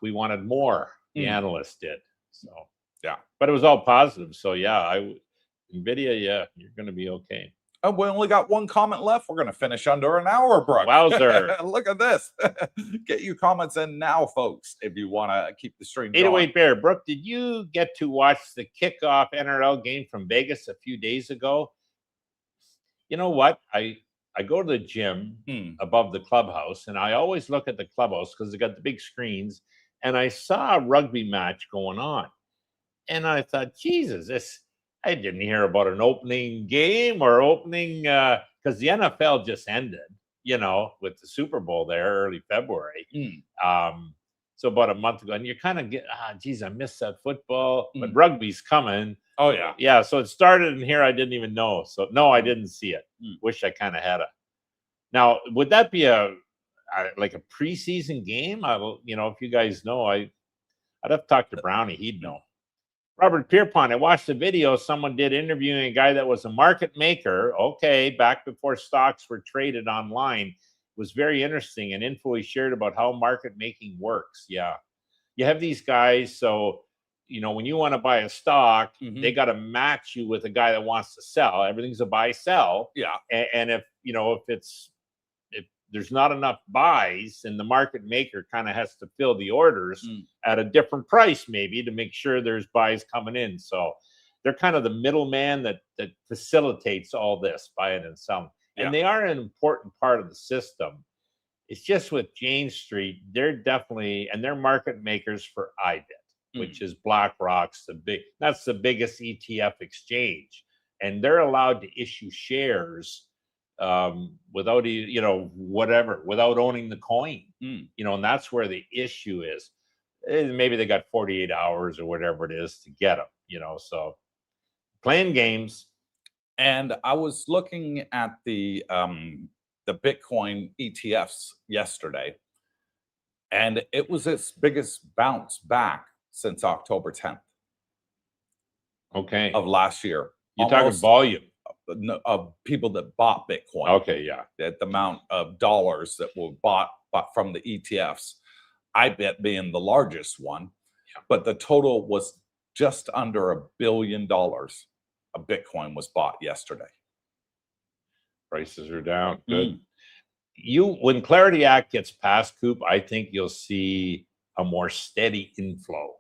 we wanted more. The analysts did. So yeah. But it was all positive. So yeah, NVIDIA, you're going to be okay. Oh, we only got one comment left. We're going to finish under an hour, Brooke. Wowzer. Look at this. Get your comments in now, folks, if you want to keep the stream going. 808 Bear, Brooke, did you get to watch the kickoff NRL game from Vegas a few days ago? You know what? I go to the gym above the clubhouse, and I always look at the clubhouse because they got the big screens, and I saw a rugby match going on. And I thought, Jesus, I didn't hear about an opening game or opening because the NFL just ended, with the Super Bowl there early February. So about a month ago, and you kind of get, geez, I missed that football, but rugby's coming. Oh yeah, yeah. So it started in here. I didn't even know. So no, I didn't see it. Wish I kind of had Now, would that be like a preseason game? If you guys know, I'd have to talk to Brownie. He'd know. Robert Pierpont, I watched the video. Someone did interviewing a guy that was a market maker. Okay, back before stocks were traded online. It was very interesting, and info he shared about how market making works. Yeah. You have these guys, so when you want to buy a stock, they got to match you with a guy that wants to sell. Everything's a buy sell. Yeah. And if there's not enough buys, and the market maker kind of has to fill the orders at a different price, maybe, to make sure there's buys coming in. So they're kind of the middleman that facilitates all this buying and selling. Yeah. And they are an important part of the system. It's just with Jane Street, they're definitely, and they're market makers for IBIT, which is BlackRock's that's the biggest ETF exchange. And they're allowed to issue shares without without owning the coin, and that's where the issue is. Maybe they got 48 hours or whatever it is to get them, so playing games. And I was looking at the Bitcoin ETFs yesterday, and it was its biggest bounce back since October 10th. Okay. Of last year. You're talking volume of people that bought Bitcoin. Okay, yeah. The amount of dollars that were bought from the ETFs, IBIT being the largest one, but the total was just under $1 billion of Bitcoin was bought yesterday. Prices are down. Good. When Clarity Act gets passed, Coop, I think you'll see a more steady inflow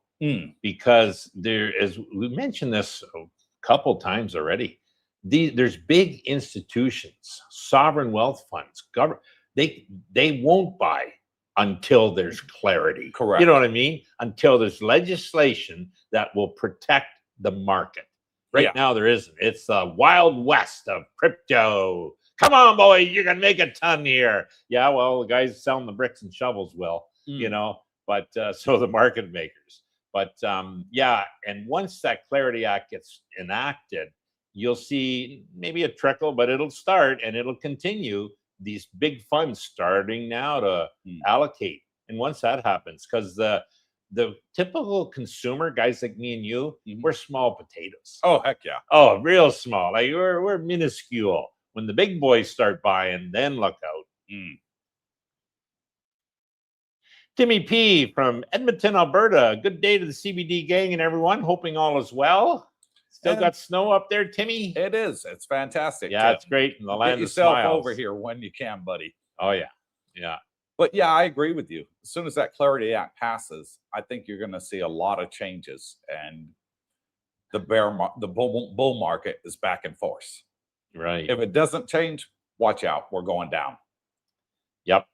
because as we mentioned this a couple times already, there's big institutions, sovereign wealth funds, government. They won't buy until there's clarity. Correct. You know what I mean? Until there's legislation that will protect the market. Right now, there isn't. It's the wild west of crypto. Come on, boy, you can make a ton here. Yeah, well, the guys selling the bricks and shovels will, you know, but so the market makers. But yeah, and once that Clarity Act gets enacted, you'll see maybe a trickle, but it'll start and it'll continue. These big funds starting now to allocate. And once that happens, because the typical consumer, guys like me and you, we're small potatoes. Oh, heck yeah. Oh, real small. Like we're minuscule. When the big boys start buying, then look out. Timmy P from Edmonton, Alberta. Good day to the CBD gang and everyone. Hoping all is well. Still got snow up there, Timmy? It is. It's fantastic. Yeah, it's great in the land Get of yourself smiles. over here when you can, buddy. Oh, yeah. Yeah. But yeah, I agree with you. As soon as that Clarity Act passes, I think you're going to see a lot of changes, and the bull market is back in force. Right. If it doesn't change, watch out. We're going down. Yep.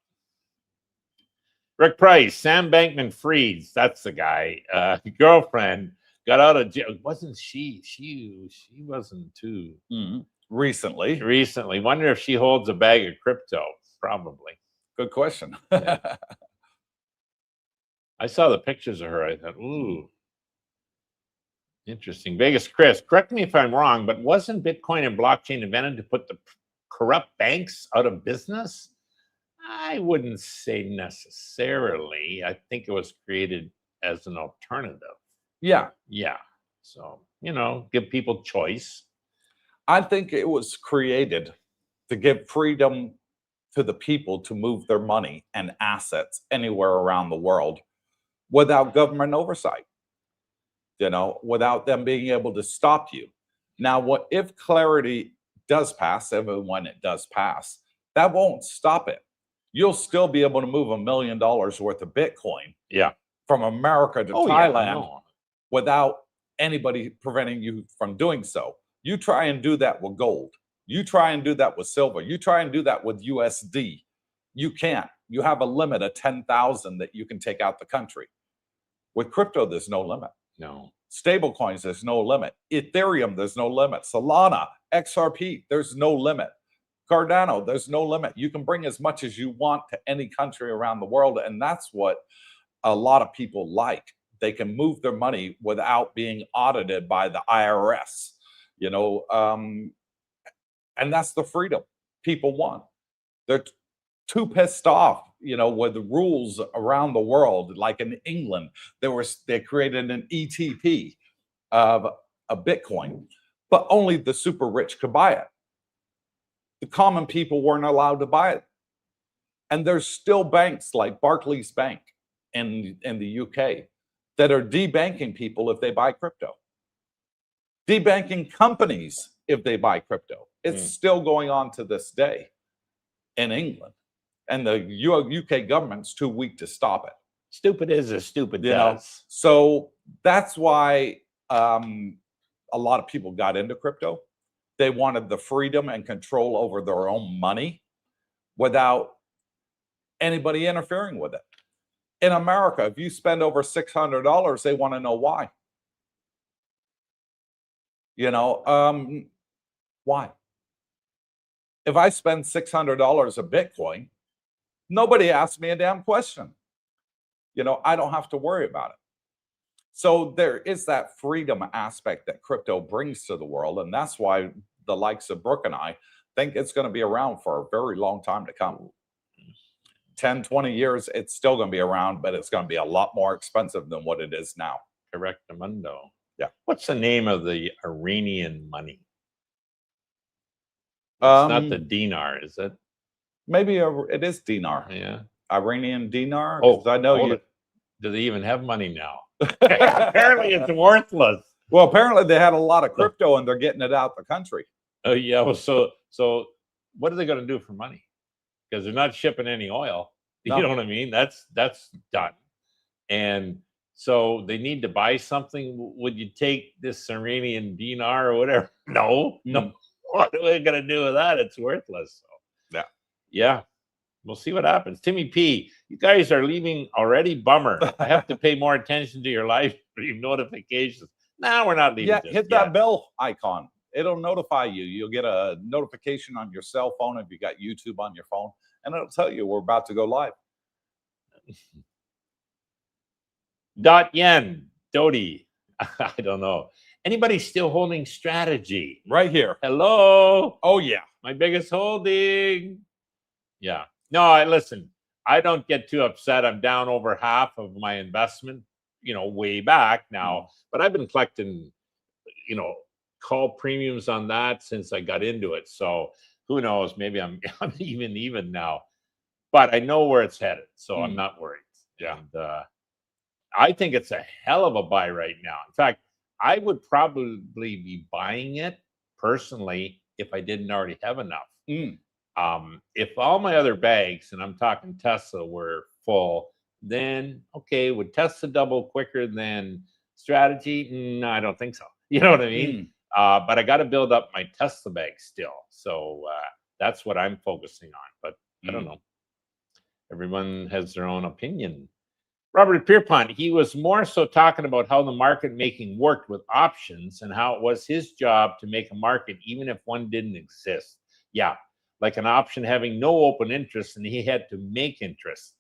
Rick Price, Sam Bankman-Fried, that's the guy. Girlfriend got out of jail. Wasn't she? She wasn't too. Recently. Wonder if she holds a bag of crypto. Probably. Good question. Yeah. I saw the pictures of her. I thought, ooh, interesting. Vegas Chris, correct me if I'm wrong, but wasn't Bitcoin and blockchain invented to put the corrupt banks out of business? I wouldn't say necessarily. I think it was created as an alternative. Yeah. Yeah. So, you know, give people choice. I think it was created to give freedom to the people to move their money and assets anywhere around the world without government oversight, you know, without them being able to stop you. Now, what if Clarity does pass, even when it does pass, that won't stop it. You'll still be able to move $1 million worth of Bitcoin from America to Thailand without anybody preventing you from doing so. You try and do that with gold. You try and do that with silver. You try and do that with USD. You can't. You have a limit of 10,000 that you can take out the country. With crypto, there's no limit. No. Stablecoins, there's no limit. Ethereum, there's no limit. Solana, XRP, there's no limit. Cardano, there's no limit. You can bring as much as you want to any country around the world. And that's what a lot of people like. They can move their money without being audited by the IRS, you know, and that's the freedom people want. They're too pissed off, you know, with the rules around the world. Like in England, they created an ETP of a Bitcoin, but only the super rich could buy it. The common people weren't allowed to buy it. And there's still banks like Barclays Bank in the UK that are debanking people if they buy crypto. Debanking companies if they buy crypto. It's still going on to this day in England. And the UK government's too weak to stop it. Stupid is as stupid You does. know? So that's why a lot of people got into crypto. They wanted the freedom and control over their own money without anybody interfering with it. In America, if you spend over $600, they want to know why. You know, why? If I spend $600 of Bitcoin, nobody asks me a damn question. You know, I don't have to worry about it. So there is that freedom aspect that crypto brings to the world. And that's why the likes of Brooke and I think it's going to be around for a very long time to come. 10, 20 years, it's still going to be around, but it's going to be a lot more expensive than what it is now. Correctamundo. Yeah. What's the name of the Iranian money? It's not the dinar, is it? Maybe it is dinar. Yeah. Iranian dinar. Oh, I know do they even have money now? Apparently it's worthless. Well, apparently they had a lot of crypto and they're getting it out the country. Oh yeah. Well, so what are they going to do for money? Because they're not shipping any oil. No. You know what I mean? That's done. And so they need to buy something. Would you take this Iranian dinar or whatever? No. What are we going to do with that? It's worthless. So, yeah. We'll see what happens. Timmy P, you guys are leaving already. Bummer. I have to pay more attention to your live stream notifications. Now we're not leaving. Yeah, hit that bell icon. It'll notify you. You'll get a notification on your cell phone if you got YouTube on your phone, and it'll tell you we're about to go live. Yen, Dodie. I don't know. Anybody still holding strategy? Right here. Hello. Oh, yeah. My biggest holding. Yeah. No, listen, I don't get too upset. I'm down over half of my investment, way back now. But I've been collecting, call premiums on that since I got into it. So who knows? Maybe I'm even now. But I know where it's headed, so I'm not worried. Yeah. And, I think it's a hell of a buy right now. In fact, I would probably be buying it personally if I didn't already have enough. If all my other bags, and I'm talking Tesla, were full, then okay, would Tesla double quicker than strategy? No, I don't think so. You know what I mean? But I got to build up my Tesla bag still. So that's what I'm focusing on. But I don't know. Everyone has their own opinion. Robert Pierpont, he was more so talking about how the market making worked with options and how it was his job to make a market even if one didn't exist. Yeah, like an option having no open interest and he had to make interest.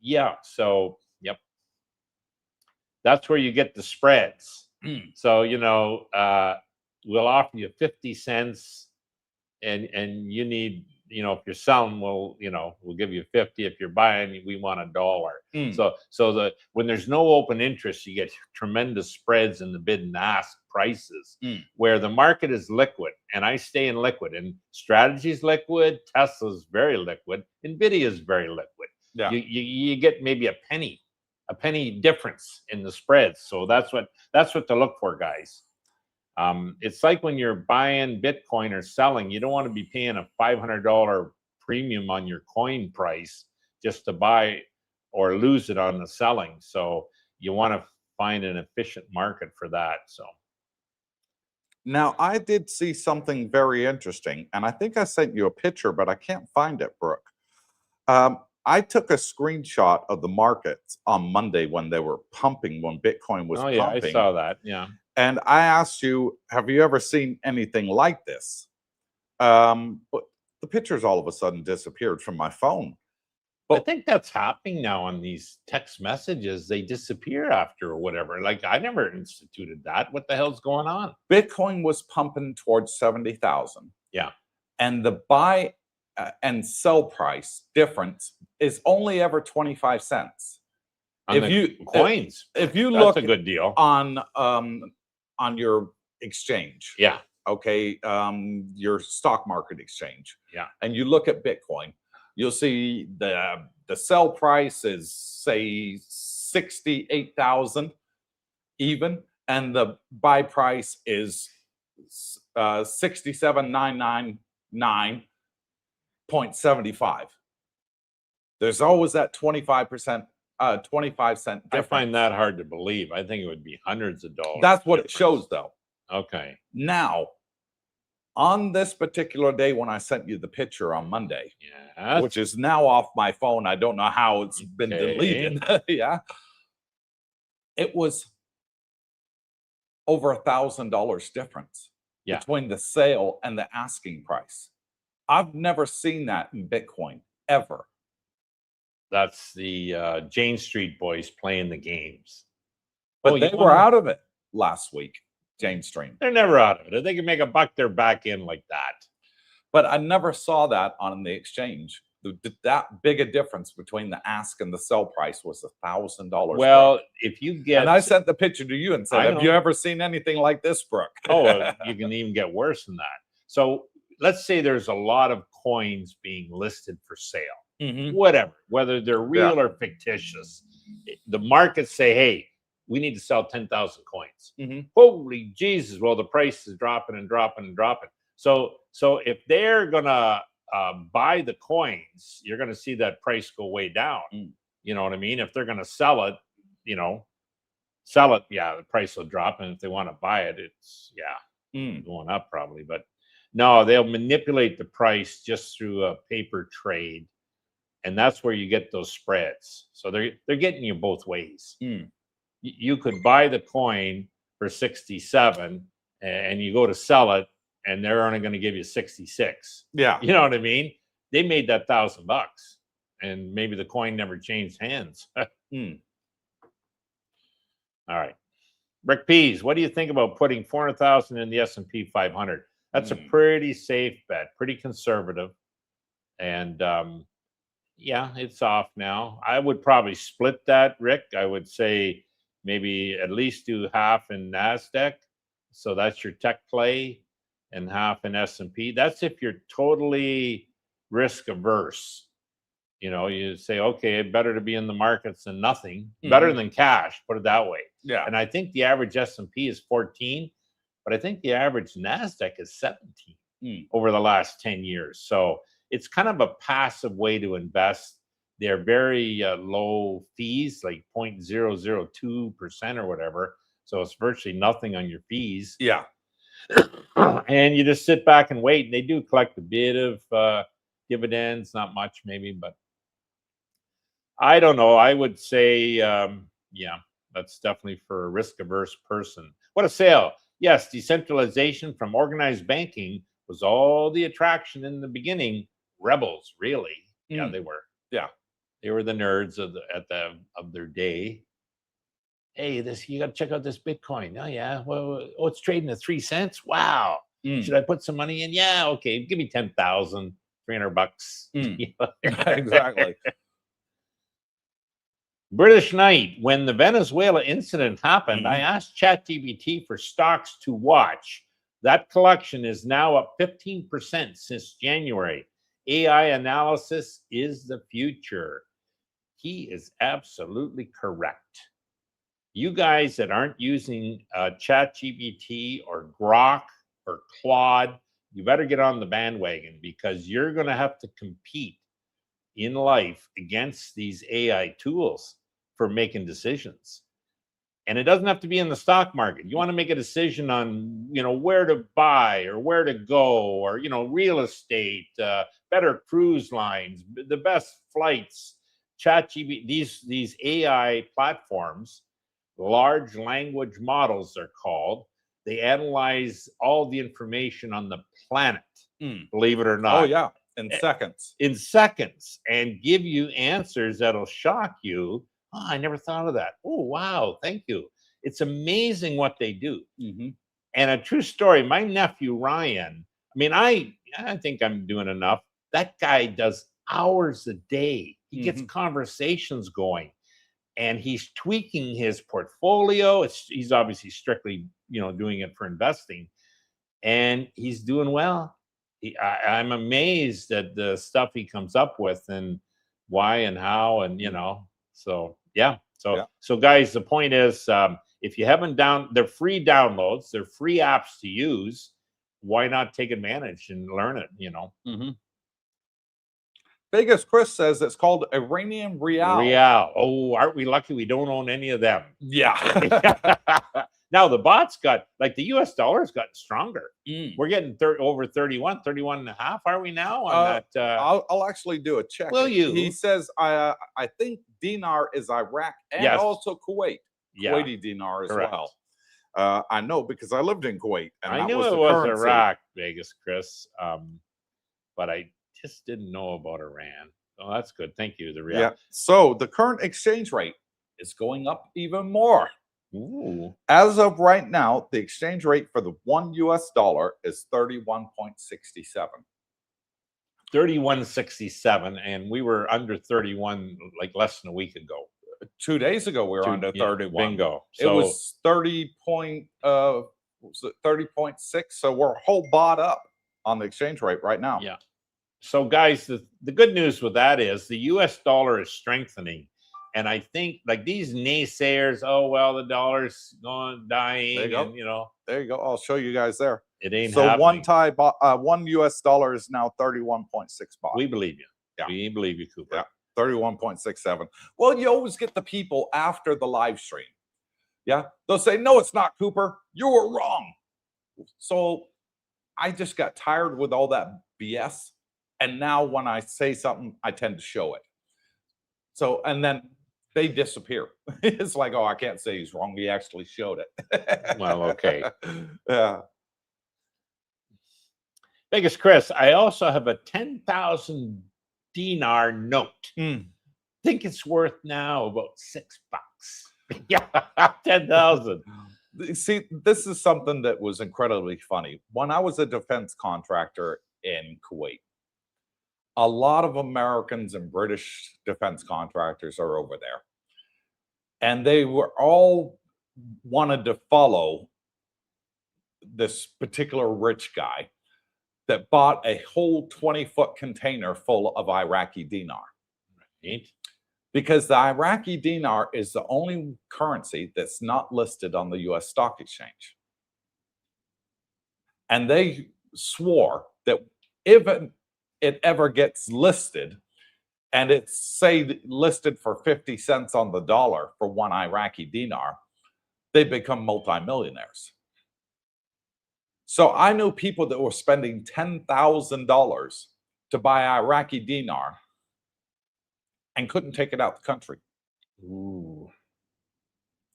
Yeah, so, yep. That's where you get the spreads. So, we'll offer you 50 cents and you need, if you're selling, we'll give you 50. If you're buying, we want $1. So when there's no open interest, you get tremendous spreads in the bid and ask prices where the market is liquid, and I stay in liquid, and strategy's liquid, Tesla's very liquid, Nvidia is very liquid. Yeah. You get maybe a penny difference in the spreads. So that's what to look for, guys. It's like when you're buying Bitcoin or selling, you don't want to be paying a $500 premium on your coin price just to buy or lose it on the selling. So you want to find an efficient market for that. So now I did see something very interesting, and I think I sent you a picture, but I can't find it, Brooke. I took a screenshot of the markets on Monday when they were pumping, when Bitcoin was pumping. I saw that. Yeah. And I asked you, have you ever seen anything like this? But the pictures all of a sudden disappeared from my phone. But I think that's happening now on these text messages. They disappear after or whatever. Like, I never instituted that. What the hell's going on? Bitcoin was pumping towards 70,000. Yeah. And the buy and sell price difference is only ever 25 cents. Coins, if you that's look a good deal on your exchange, okay, your stock market exchange, and you look at Bitcoin, you'll see the sell price is say 68,000 even, and the buy price is 67,999.75. There's always that 25%. 25 cent difference. I find that hard to believe. I think it would be hundreds of dollars. That's what it shows, though. Okay. Now, on this particular day when I sent you the picture on Monday, which is now off my phone, I don't know how it's been deleted. It was over $1,000 difference between the sale and the asking price. I've never seen that in Bitcoin ever. That's the Jane Street boys playing the games. But they were out of it last week, Jane Street. They're never out of it. If they can make a buck, they're back in like that. But I never saw that on the exchange. That big a difference between the ask and the sell price was $1,000. Well, if you get... And I sent the picture to you and said, have you ever seen anything like this, Brooke? You can even get worse than that. So let's say there's a lot of coins being listed for sale. Whatever, whether they're real or fictitious, the markets say, hey, we need to sell 10,000 coins. Holy Jesus. Well, the price is dropping and dropping and dropping. So if they're going to buy the coins, you're going to see that price go way down. You know what I mean? If they're going to sell it, the price will drop. And if they want to buy it, it's, going up probably. But no, they'll manipulate the price just through a paper trade. and that's where you get those spreads. So they're getting you both ways. You could buy the coin for 67 and you go to sell it and they're only going to give you 66. Yeah. You know what I mean? They made that $1,000 and maybe the coin never changed hands. All right. Rick Pease, what do you think about putting 400,000 in the S&P 500? That's a pretty safe bet, pretty conservative. And yeah, it's off now. I would probably split that, Rick. I would say maybe at least do half in NASDAQ. So that's your tech play, and half in S&P. That's if you're totally risk averse. You know, you say, okay, better to be in the markets than nothing. Better than cash, put it that way. Yeah. And I think the average S&P is 14, but I think the average NASDAQ is 17 over the last 10 years. So it's kind of a passive way to invest. They're very low fees, like 0.002% or whatever. So it's virtually nothing on your fees. Yeah. And you just sit back and wait. They do collect a bit of dividends, not much maybe, but I don't know. I would say, yeah, that's definitely for a risk-averse person. What a sale. Yes, decentralization from organized banking was all the attraction in the beginning. Rebels, really. Yeah, they were. Yeah. They were the nerds of their day. Hey, you got to check out this Bitcoin. Oh, yeah. Well, it's trading at 3 cents. Wow. Should I put some money in? Yeah, okay. Give me 10,000, $300. Exactly. British Knight, when the Venezuela incident happened, I asked ChatGPT for stocks to watch. That collection is now up 15% since January. AI analysis is the future. He is absolutely correct. You guys that aren't using ChatGPT or Grok or Claude, you better get on the bandwagon, because you're going to have to compete in life against these AI tools for making decisions. And it doesn't have to be in the stock market. You want to make a decision on, where to buy or where to go, or, real estate, better cruise lines, the best flights. ChatGPT, these AI platforms, large language models are called. They analyze all the information on the planet, believe it or not. Oh, yeah. In seconds. In seconds, and give you answers that'll shock you. Oh, I never thought of that. Oh, wow. Thank you. It's amazing what they do. And a true story, my nephew, Ryan, I think I'm doing enough. That guy does hours a day. He gets conversations going, and he's tweaking his portfolio. He's obviously strictly, doing it for investing, and he's doing well. I'm amazed at the stuff he comes up with, and why and how, and so yeah. So guys, the point is, if you haven't they're free downloads, they're free apps to use. Why not take advantage and learn it? Vegas Chris says it's called Iranian Real. Real. Oh, aren't we lucky we don't own any of them? Yeah. Now the bots got, like, the US dollar's gotten stronger. We're getting over 31 and a half. Are we now on that? I'll actually do a check. Will you? He says, I think dinar is Iraq and also Kuwait. Yeah. Kuwaiti dinar as well. I know, because I lived in Kuwait. And I knew it was Iraq, Vegas Chris, but I just didn't know about Iran. Oh, that's good. Thank you. The real. Yeah. So the current exchange rate is going up even more. Ooh. As of right now, the exchange rate for the $1 US is 31.67. 31.67, and we were under 31 like less than a week ago. 2 days ago, we were under 31. Bingo. So, it was 30.6. So we're whole bought up on the exchange rate right now. Yeah. So guys, the good news with that is the US dollar is strengthening. And I think, like, these naysayers, oh, well, the dollar's dying. There you go. And, there you go. I'll show you guys there. It ain't so happening. $1 US is now 31.6 baht. We believe you. Yeah. We believe you, Cooper. Yeah. 31.67. Well, you always get the people after the live stream. Yeah. They'll say, no, it's not, Cooper. You were wrong. So I just got tired with all that BS. And now when I say something, I tend to show it. So, and then they disappear. It's like, oh, I can't say he's wrong. He actually showed it. Well, okay. Yeah. Biggest Chris, I also have a 10,000 dinar note. Think it's worth now about $6. Yeah, 10,000. See, this is something that was incredibly funny. When I was a defense contractor in Kuwait, a lot of Americans and British defense contractors are over there. And they were all wanted to follow this particular rich guy that bought a whole 20-foot container full of Iraqi dinar. Right. Because the Iraqi dinar is the only currency that's not listed on the US stock exchange. And they swore that if it ever gets listed, and it's say listed for 50 cents on the dollar for one Iraqi dinar, they become multimillionaires. So I know people that were spending $10,000 to buy Iraqi dinar and couldn't take it out the country. Ooh.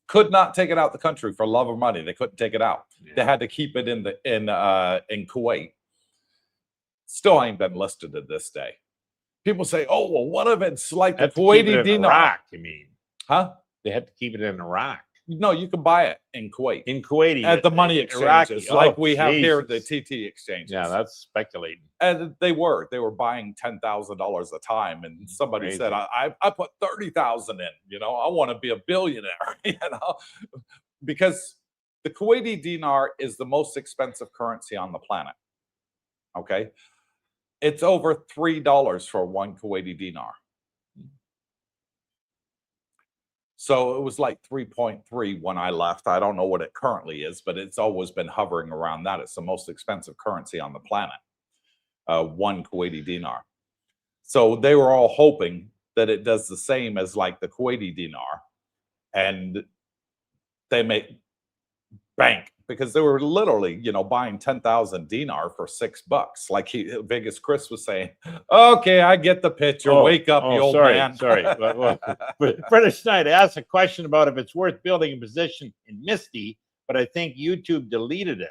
Could not take it out the country for love or money. They couldn't take it out. Yeah. They had to keep it in Kuwait. Still ain't been listed to this day. People say, "Oh, well, what if it's like the Kuwaiti dinar?" Iraq, you mean? Huh? They had to keep it in Iraq. No, you can buy it in Kuwait. In Kuwaiti. At the money exchanges, like we have here at the Jesus. TT exchanges. Yeah, that's speculating. And they were buying $10,000 a time, and somebody Crazy. said, I put 30,000 in, you know, I want to be a billionaire, you know, because the Kuwaiti dinar is the most expensive currency on the planet. Okay. It's over $3 for one Kuwaiti dinar. So it was like 3.3 when I left. I don't know what it currently is, but it's always been hovering around that. It's the most expensive currency on the planet, one Kuwaiti dinar. So they were all hoping that it does the same as like the Kuwaiti dinar, and they make bank because they were literally, you know, buying 10,000 dinar for $6. Like Vegas Chris was saying, okay, I get the picture. Wake up, you old man. Sorry. But British Knight asked a question about if it's worth building a position in Misty, but I think YouTube deleted it.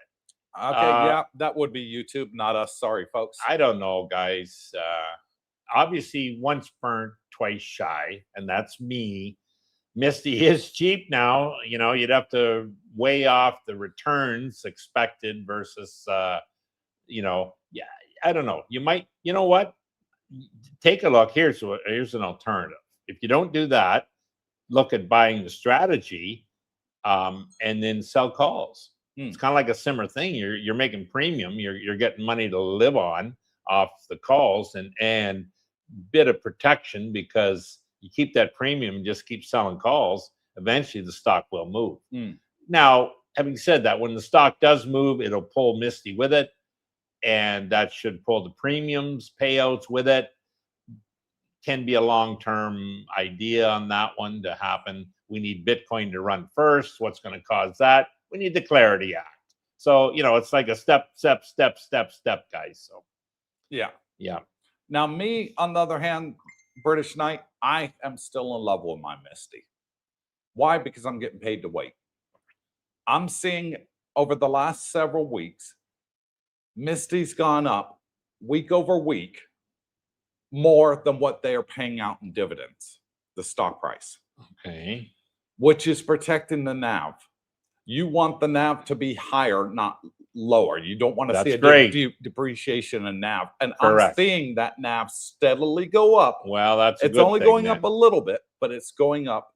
Okay, yeah, that would be YouTube, not us. Sorry, folks. I don't know, guys. Obviously, once burnt, twice shy, and that's me. Misty is cheap now. You know, you'd have to weigh off the returns expected versus, you know, yeah, I don't know. You might, you know what? Take a look. Here's an alternative. If you don't do that, look at buying the strategy and then sell calls. It's kind of like a similar thing. You're making premium. You're getting money to live on off the calls and bit of protection because you keep that premium and just keep selling calls. Eventually, the stock will move. Now, having said that, when the stock does move, it'll pull Misty with it, and that should pull the premiums, payouts with it. Can be a long-term idea on that one to happen. We need Bitcoin to run first. What's going to cause that? We need the Clarity Act. So, you know, it's like a step, guys. So, yeah. Now, me, on the other hand, British Knight, I am still in love with my Misty. Why? Because I'm getting paid to wait. I'm seeing over the last several weeks, Misty's gone up week over week more than what they are paying out in dividends, the stock price. Okay. Which is protecting the NAV. You want the NAV to be higher, not lower. You don't want to see a depreciation in NAV. And Correct. I'm seeing that NAV steadily go up. Well, it's only going up a little bit, but it's going up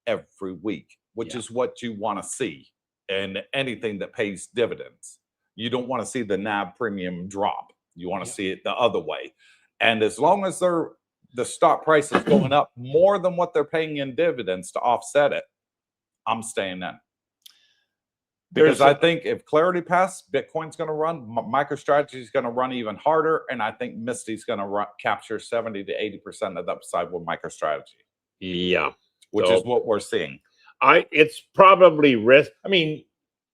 every week, which is what you want to see in anything that pays dividends. You don't want to see the NAV premium drop. You want to see it the other way. And as long as the stock price is going up more than what they're paying in dividends to offset it, I'm staying in. Because I think if Clarity passes, Bitcoin's going to run, MicroStrategy is going to run even harder, and I think Misty's going to capture 70 to 80% of the upside with MicroStrategy. Yeah, which is what we're seeing. It's probably risk. I mean,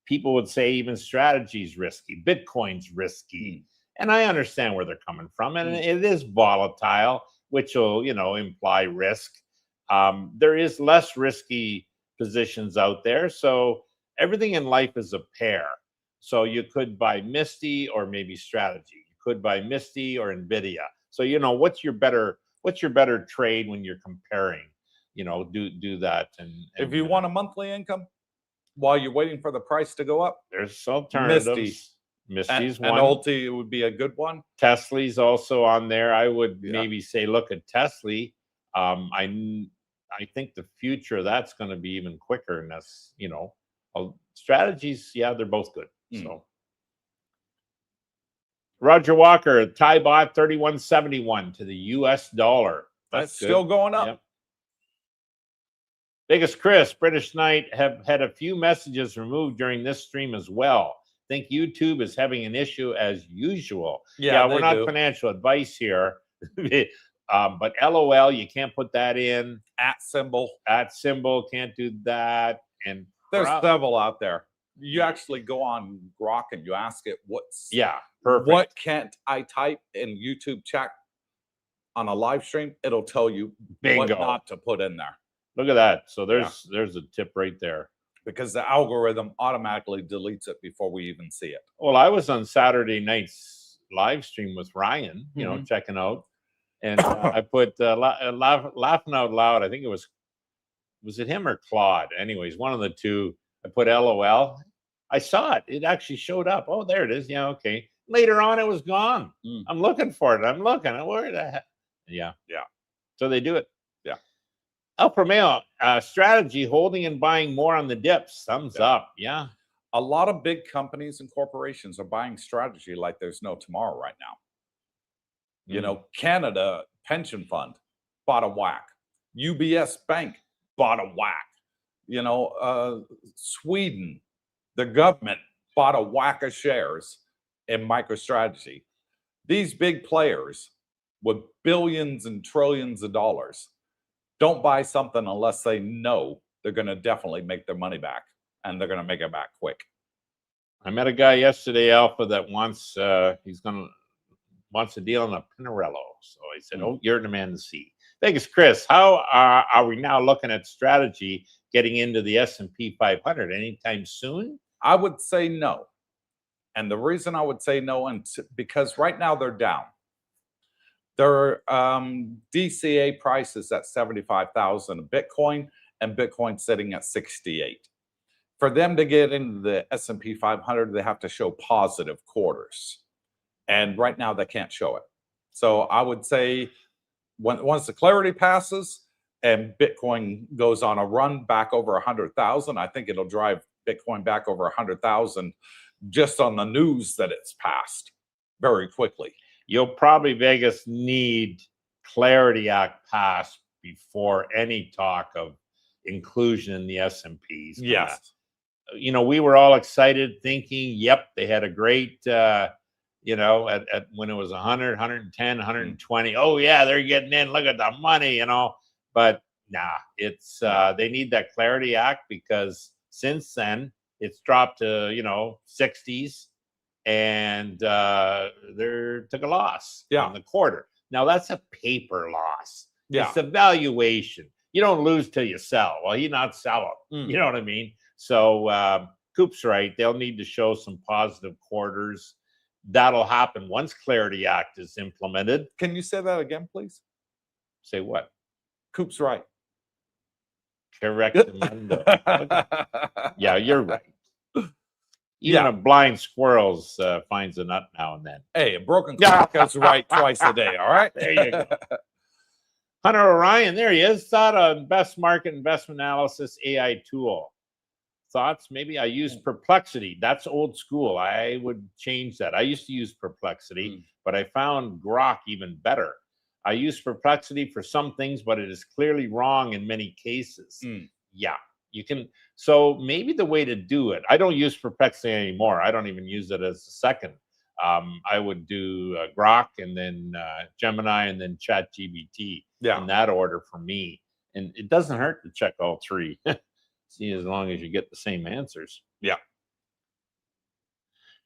people would say even strategy's risky, Bitcoin's risky, and I understand where they're coming from, and it is volatile, which will, you know, imply risk. There is less risky positions out there. So everything in life is a pair. So you could buy Misty or maybe Strategy. You could buy Misty or Nvidia. So what's your better trade when you're comparing? Do that. And if you want a monthly income while you're waiting for the price to go up, there's alternatives. Misty's and one. Ulti would be a good one. Tesla's also on there. I would maybe say look at Tesla. I think the future of that's going to be even quicker, and that's strategies. Yeah, they're both good. So Roger Walker, Thai baht 31.71 to the US dollar. That's still going up. Yep. Biggest Chris, British Knight, have had a few messages removed during this stream as well. Think YouTube is having an issue as usual. Yeah, we're not financial advice here. But LOL, you can't put that in. At symbol, can't do that. And there's several out there. You actually go on Grok and you ask it, perfect. What can't I type in YouTube chat on a live stream? It'll tell you what not to put in there. Look at that. So there's a tip right there. Because the algorithm automatically deletes it before we even see it. Well, I was on Saturday night's live stream with Ryan, checking out. And I put laughing out loud. I think it was it him or Claude? Anyways, one of the two. I put LOL. I saw it. It actually showed up. Oh, there it is. Yeah, okay. Later on, it was gone. I'm looking for it. I'm looking. Where the heck? Yeah. So they do it. Yeah. El Promeo, strategy, holding and buying more on the dips. Thumbs up. Yeah. A lot of big companies and corporations are buying strategy like there's no tomorrow right now. Canada Pension Fund bought a whack. UBS Bank bought a whack. Sweden, the government bought a whack of shares in MicroStrategy. These big players with billions and trillions of dollars don't buy something unless they know they're going to definitely make their money back, and they're going to make it back quick. I met a guy yesterday, Alpha, that wants a deal on a Pinarello. So I said, "Oh, you're the man to see." Vegas Chris, how are we now looking at strategy getting into the S&P 500 anytime soon? I would say no. And the reason I would say no, because right now they're down. Their DCA price is at 75,000 a Bitcoin, and Bitcoin sitting at 68. For them to get into the S&P 500, they have to show positive quarters. And right now they can't show it. So I would say once the clarity passes and Bitcoin goes on a run back over 100,000, I think it'll drive Bitcoin back over 100,000 just on the news that it's passed very quickly. You'll probably, Vegas, need Clarity Act passed before any talk of inclusion in the S&Ps. Yes. We were all excited thinking, yep, they had a great, at when it was 100, 110, 120. Oh, yeah, they're getting in. Look at the money, But nah, it's they need that Clarity Act, because since then it's dropped to, 60s. And they took a loss on the quarter. Now that's a paper loss. It's a valuation. You don't lose till you sell. Well, you not sell them. You know what I mean? So Coop's right. They'll need to show some positive quarters. That'll happen once Clarity Act is implemented. Can you say that again, please? Say what? Coop's right. Correct. Yeah, you're right. Even a blind squirrel finds a nut now and then. Hey, a broken clock is right twice a day, all right? There you go. Hunter Orion, there he is. Thought on best market investment analysis AI tool. Thoughts? Maybe I use Perplexity. That's old school. I would change that. I used to use Perplexity, but I found Grok even better. I use Perplexity for some things, but it is clearly wrong in many cases. Yeah. You can, so maybe the way to do it, I don't use Perplexity anymore. I don't even use it as a second. I would do Grok and then Gemini and then ChatGPT in that order for me. And it doesn't hurt to check all three. See, as long as you get the same answers. Yeah.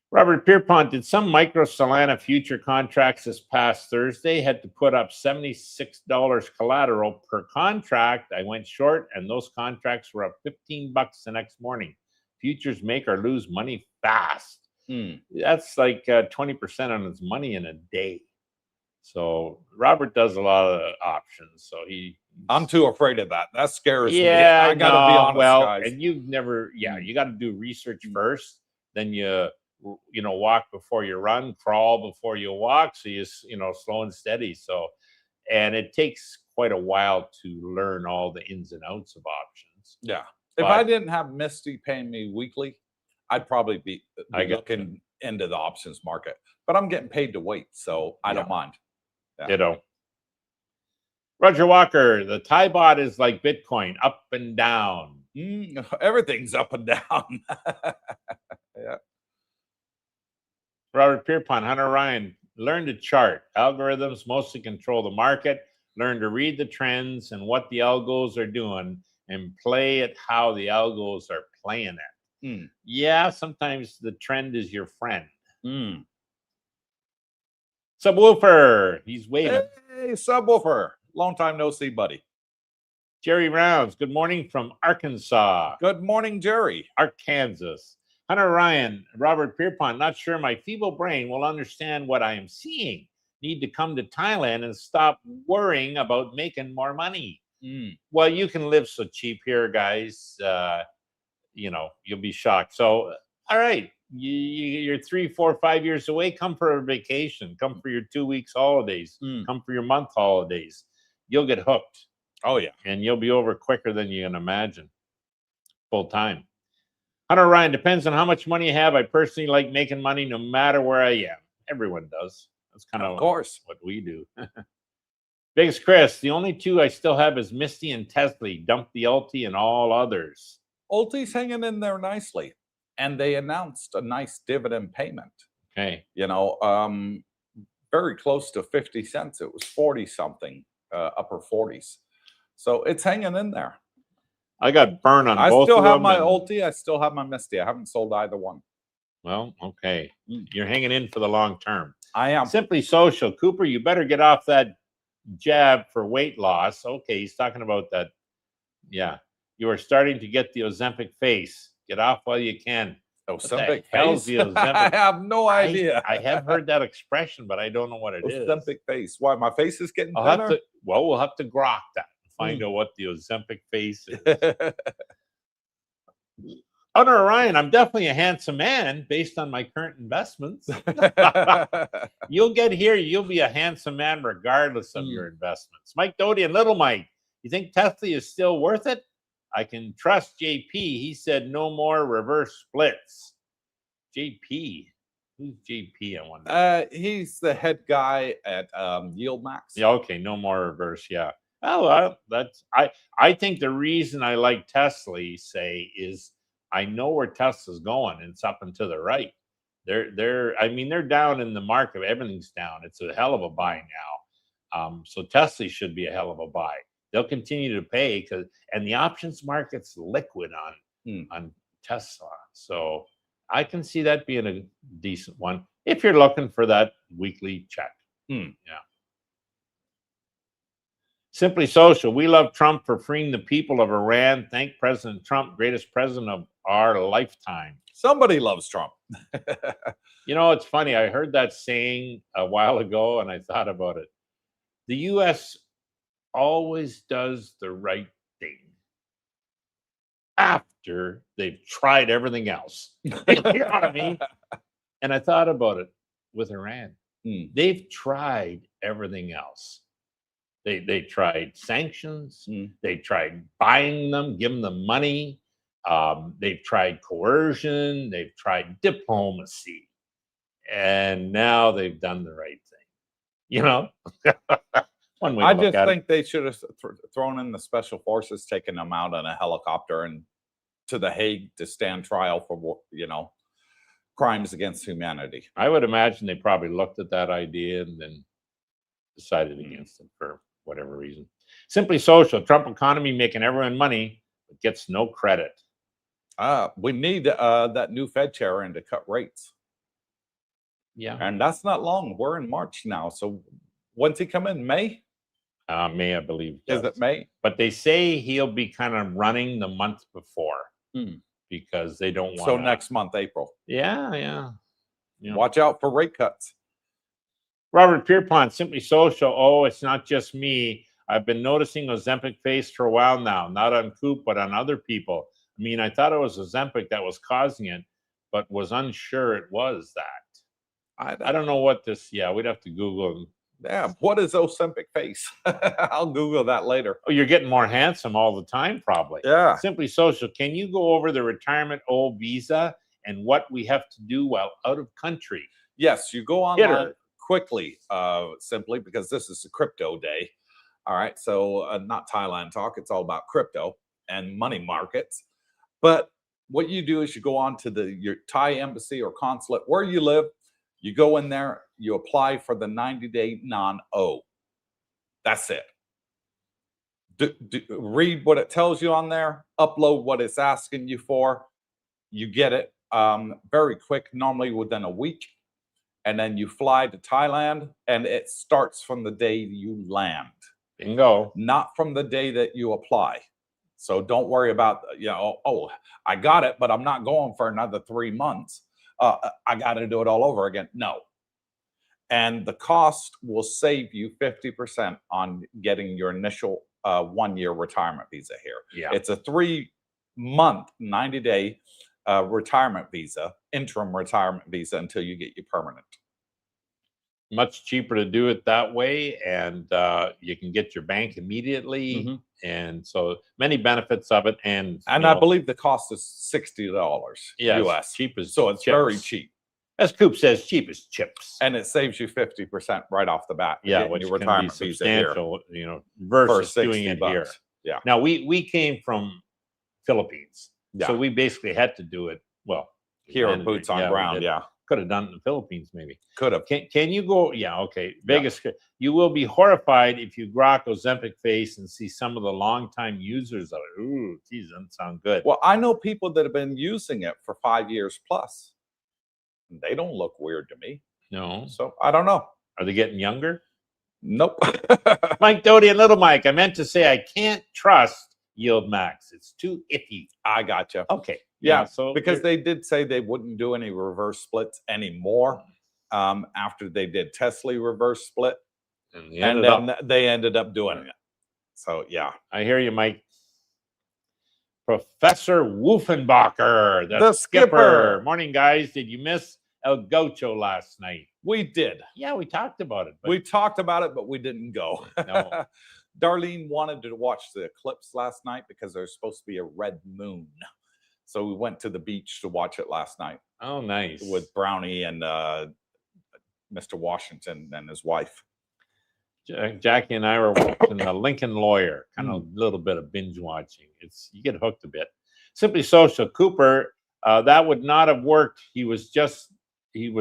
Robert Pierpont, did some micro Solana future contracts this past Thursday had to put up $76 collateral per contract? I went short and those contracts were up $15 the next morning. Futures make or lose money fast. That's like 20% on his money in a day. So Robert does a lot of options. So I'm too afraid of that. That scares me. yeah, I gotta be honest, well, guys. and you've never, you got to do research first, then you walk before you run, crawl before you walk. So slow and steady. So, and it takes quite a while to learn all the ins and outs of options. Yeah. If I didn't have Misty paying me weekly, I'd probably be looking into the options market. But I'm getting paid to wait, so I don't mind. Ditto. Roger Walker, the Thai bot is like Bitcoin, up and down. Everything's up and down. Yeah. Robert Pierpont, Hunter Ryan, learn to chart. Algorithms mostly control the market. Learn to read the trends and what the algos are doing and play it how the algos are playing it. Yeah, sometimes the trend is your friend. Subwoofer, he's waving. Hey, Subwoofer. Long time no see, buddy. Jerry Rounds, good morning from Arkansas. Good morning, Jerry. Arkansas. Hunter Ryan, Robert Pierpont, not sure my feeble brain will understand what I am seeing. Need to come to Thailand and stop worrying about making more money. Well, you can live so cheap here, guys. You'll be shocked. So, all right, you're 3, 4, 5 years away. Come for a vacation. Come for your 2 weeks holidays. Come for your month holidays. You'll get hooked. Oh, yeah. And you'll be over quicker than you can imagine. Full time. Hunter Ryan, depends on how much money you have. I personally like making money no matter where I am. Everyone does. That's kind of course what we do. Biggest Chris, the only two I still have is Misty and Tesla. Dump the Ulti and all others. Ulti's hanging in there nicely. And they announced a nice dividend payment. Okay. Very close to 50 cents. It was 40 something, upper 40s. So it's hanging in there. I got burned on both of them. I still have my Ulti. I still have my Misty. I haven't sold either one. Well, okay. You're hanging in for the long term. I am. Simply Social. Cooper, you better get off that jab for weight loss. Okay, he's talking about that. Yeah. You are starting to get the Ozempic face. Get off while you can. Ozempic face? The Ozempic? I have no idea. I have heard that expression, but I don't know what it is. Ozempic face. Why, my face is getting thinner? We'll have to grok that and find out what the Ozempic face is. Hunter Ryan, I'm definitely a handsome man based on my current investments. You'll get here, you'll be a handsome man regardless of your investments. Mike Doty and Little Mike, you think Tesla is still worth it? I can trust JP. He said no more reverse splits. JP. Who's JP? I wonder. He's the head guy at Yield Max. Yeah, okay, no more reverse. Yeah. Oh, that's I think the reason I like Tesla, say, is I know where Tesla's going, and it's up and to the right. They're down in the market. Everything's down. It's a hell of a buy now. So Tesla should be a hell of a buy. They'll continue to pay and the options market's liquid on Tesla. So I can see that being a decent one if you're looking for that weekly check. Yeah. Simply Social. We love Trump for freeing the people of Iran. Thank President Trump, greatest president of our lifetime. Somebody loves Trump. It's funny. I heard that saying a while ago, and I thought about it. The U.S. always does the right thing after they've tried everything else. You know what I mean? And I thought about it with Iran. They've tried everything else. They tried sanctions. They tried buying them, giving them money. They've tried coercion. They've tried diplomacy. And now they've done the right thing. One way I just think they should have thrown in the special forces, taken them out on a helicopter and to The Hague to stand trial for, crimes against humanity. I would imagine they probably looked at that idea and then decided against it for whatever reason. Simply Social. Trump economy making everyone money, but gets no credit. We need that new Fed chair in to cut rates. Yeah. And that's not long. We're in March now. So when's he come in? May? May, I believe. Is Yes. it May? But they say he'll be kind of running the month before Hmm. because they don't want. So next month, April. Yeah, yeah. Yeah. Watch out for rate cuts. Robert Pierpont, Simply Social. Oh, it's not just me. I've been noticing Ozempic face for a while now, not on Coop, but on other people. I mean, I thought it was Ozempic that was causing it, but was unsure it was that. I don't know what this. Yeah, we'd have to Google. Yeah, what is Ozempic face? I'll Google that later. Oh, you're getting more handsome all the time, probably. Yeah. Simply Social. Can you go over the retirement O visa and what we have to do while out of country? Yes, you go online quickly, simply because this is a crypto day. All right, so not Thailand talk. It's all about crypto and money markets. But what you do is you go on to your Thai embassy or consulate where you live. You go in there, you apply for the 90-day non-O. That's it. Read what it tells you on there, upload what it's asking you for. You get it very quick, normally within a week. And then you fly to Thailand, and it starts from the day you land. Bingo. Not from the day that you apply. So don't worry about, oh, I got it, but I'm not going for another 3 months. I got to do it all over again. No. And the cost will save you 50% on getting your initial 1-year retirement visa here. Yeah. It's a 3-month, 90-day retirement visa, interim retirement visa until you get your permanent. Much cheaper to do it that way, and you can get your bank immediately. Mm-hmm. And so many benefits of it. And I believe the cost is $60 US. Cheap as so it's chips. very cheap. As Coop says, cheap as chips. And it saves you 50% right off the bat. Yeah, which your can be substantial, versus doing it here. Yeah. Now we came from Philippines, Yeah. so we basically had to do it. Well, here, boots on ground. Yeah, could have done it in the Philippines, maybe. Could have. Can you go? Yeah, okay. Vegas. Yeah. You will be horrified if you grok Ozempic face and see some of the longtime users of it. Ooh, geez, doesn't sound good. Well, I know people that have been using it for 5 years plus. They don't look weird to me. No. So I don't know. Are they getting younger? Nope. Mike Doty and Little Mike. I meant to say I can't trust Yield Max. It's too iffy. I gotcha. Okay. Yeah. So because they did say they wouldn't do any reverse splits anymore after they did Tesla reverse split, and then they ended up doing it. So yeah, I hear you, Mike. Professor Wolfenbacher, the skipper. Morning, guys. Did you miss El Gocho last night? We did. Yeah, we talked about it. We talked about it, but we didn't go. No. Darlene wanted to watch the eclipse last night because there's supposed to be a red moon. So we went to the beach to watch it last night. Oh, nice. With Brownie and Mr. Washington and his wife. Jackie and I were watching The Lincoln Lawyer, kind of a little bit of binge watching. You get hooked a bit. Simply Social. Cooper, that would not have worked. He was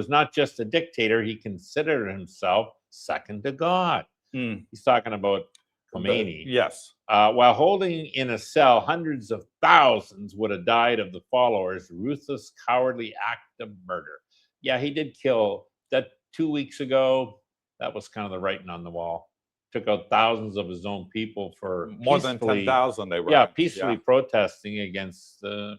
not just a dictator. He considered himself second to God. He's talking about Khomeini. Yes. While holding in a cell, hundreds of thousands would have died of the followers' ruthless, cowardly act of murder. Yeah, he did kill that 2 weeks ago. That was kind of the writing on the wall. Took out thousands of his own people for more than 10,000. They were peacefully protesting against the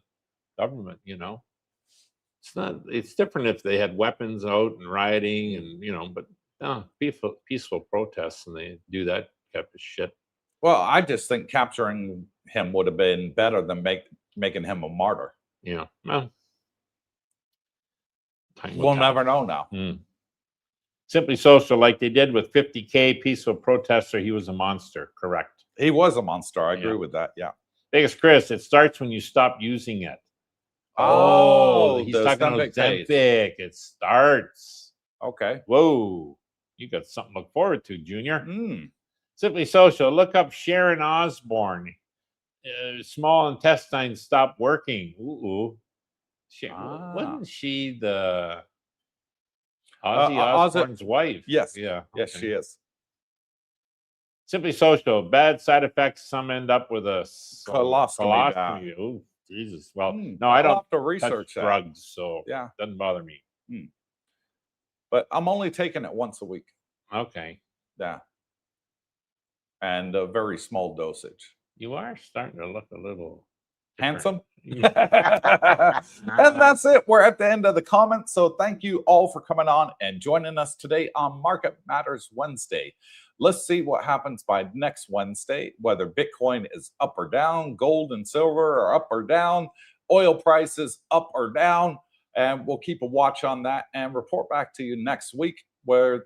government. It's different if they had weapons out and rioting and but no, peaceful protests, and they do that type of shit. Well, I just think capturing him would have been better than making him a martyr. Yeah. Well, we'll never know now. Simply Social, like they did with 50K peaceful protester, he was a monster. Correct. He was a monster. I agree with that. Yeah. Vegas Chris, it starts when you stop using it. Oh, he's talking about Ozempic. It starts. Okay. Whoa. You got something to look forward to, Junior. Simply Social, look up Sharon Osbourne. Small intestine stopped working. Ooh. Wasn't she the Ozzy Osbourne's wife? Yes. Yeah. Yes, she is. Simply Social, bad side effects. Some end up with a colostomy. Oh, Jesus. Well, no, I don't have to research touch drugs, so yeah, doesn't bother me. but I'm only taking it once a week. Okay. Yeah. And a very small dosage. You are starting to look a little Handsome. different. And that's it. We're at the end of the comments. So thank you all for coming on and joining us today on Market Matters Wednesday. Let's see what happens by next Wednesday, whether Bitcoin is up or down, gold and silver are up or down, oil prices up or down, and we'll keep a watch on that and report back to you next week where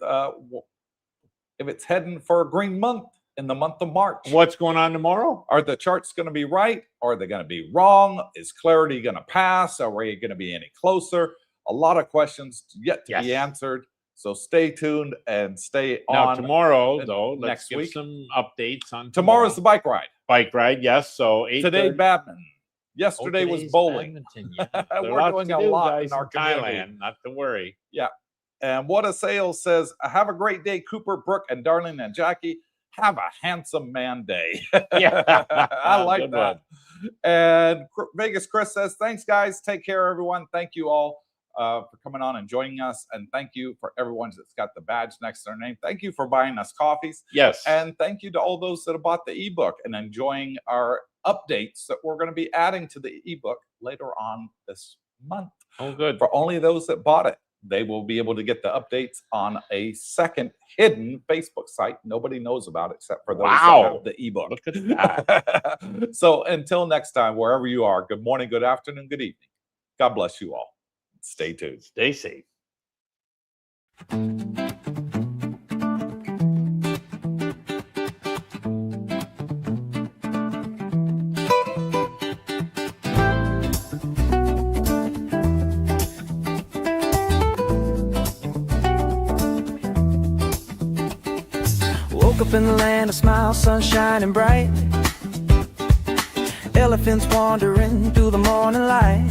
if it's heading for a green month in the month of March. What's going on tomorrow? Are the charts going to be right? Or are they going to be wrong? Is clarity going to pass? Are we going to be any closer? A lot of questions yet to be answered. So stay tuned and stay now, on. Tomorrow, though, let's next give week. some updates on Tomorrow's the bike ride. Bike ride, yes. So today, badminton. Yesterday was bowling. We're doing a lot in our Thailand, not to worry. Yeah. And What a Sale says, have a great day, Cooper, Brooke, and Darling and Jackie. Have a handsome man day. Yeah. I like Good that. one. And Vegas Chris says, thanks, guys. Take care, everyone. Thank you all for coming on and joining us. And thank you for everyone that's got the badge next to their name. Thank you for buying us coffees. Yes. And thank you to all those that have bought the ebook and enjoying our updates that we're going to be adding to the ebook later on this month. Oh, good. For only those that bought it, they will be able to get the updates on a second hidden Facebook site. Nobody knows about it except for those that have the ebook. Look at that. So until next time, wherever you are, good morning, good afternoon, good evening. God bless you all. Stay tuned. Stay safe. Woke up in the land of smiles, sun shining bright. Elephants wandering through the morning light.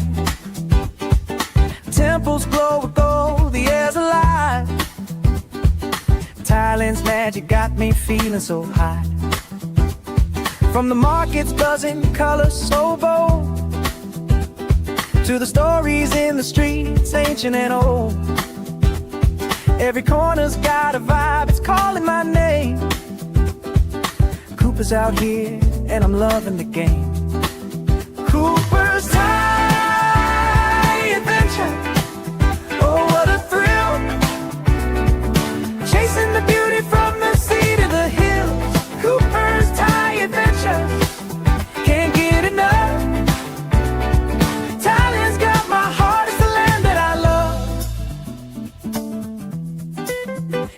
Temples glow with gold, the air's alive. Thailand's magic got me feeling so high. From the markets buzzing, colors so bold, to the stories in the streets, ancient and old. Every corner's got a vibe, it's calling my name. Cooper's out here, and I'm loving the game. Cooper's Thai Adventure. Oh, what a thrill. Chasing the beauty from the sea to the hills. Cooper's Thai Adventure. Can't get enough. Thailand's got my heart, it's the land that I love.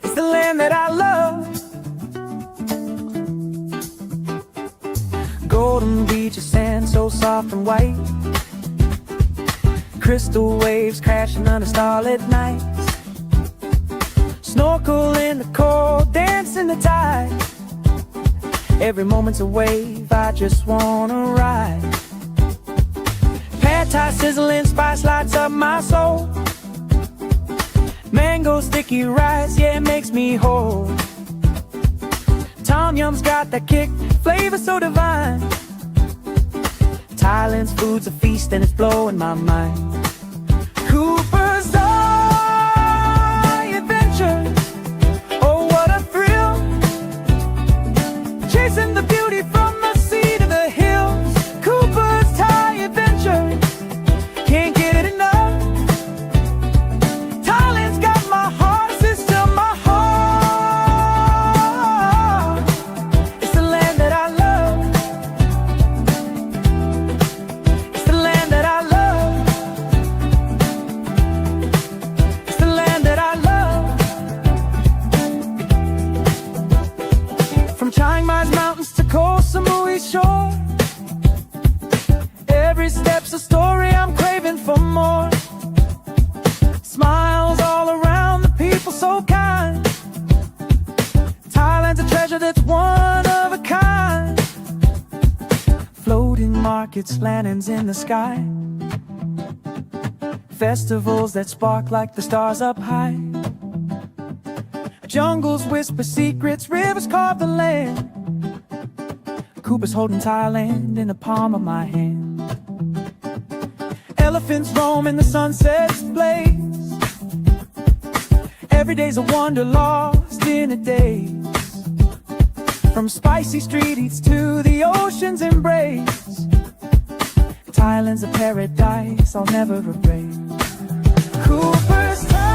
It's the land that I love. Golden beaches, sand so soft and white. Crystal waves crashing under starlit nights. Snorkel in the cold, dance in the tide. Every moment's a wave, I just wanna ride. Pad Thai sizzling, spice lights up my soul. Mango sticky rice, yeah, it makes me whole. Tom Yum's got that kick, flavor so divine. Thailand's food's a feast and it's blowing my mind. Cooper's Thai Adventure. Oh, what a thrill. Chasing the beauty from the sea to the hills. Cooper's Thai Adventure. Can't get enough. Thailand's got my heart, it's still my heart. It's the land that I love. It's the land that I love. It's the land that I love. From Chiang Mai's mountains to Koh Samui's shore, every step's a story, I'm craving for more. Smiles all around, the people so kind. Thailand's a treasure that's one of a kind. Floating markets, lanterns in the sky. Festivals that spark like the stars up high. Jungles whisper secrets, rivers carve the land. Cooper's holding Thailand in the palm of my hand. Elephants roam in the sunset's blaze. Every day's a wonder lost in a daze. From spicy street eats to the ocean's embrace. Thailand's a paradise I'll never erase. Coopersthaiadventure.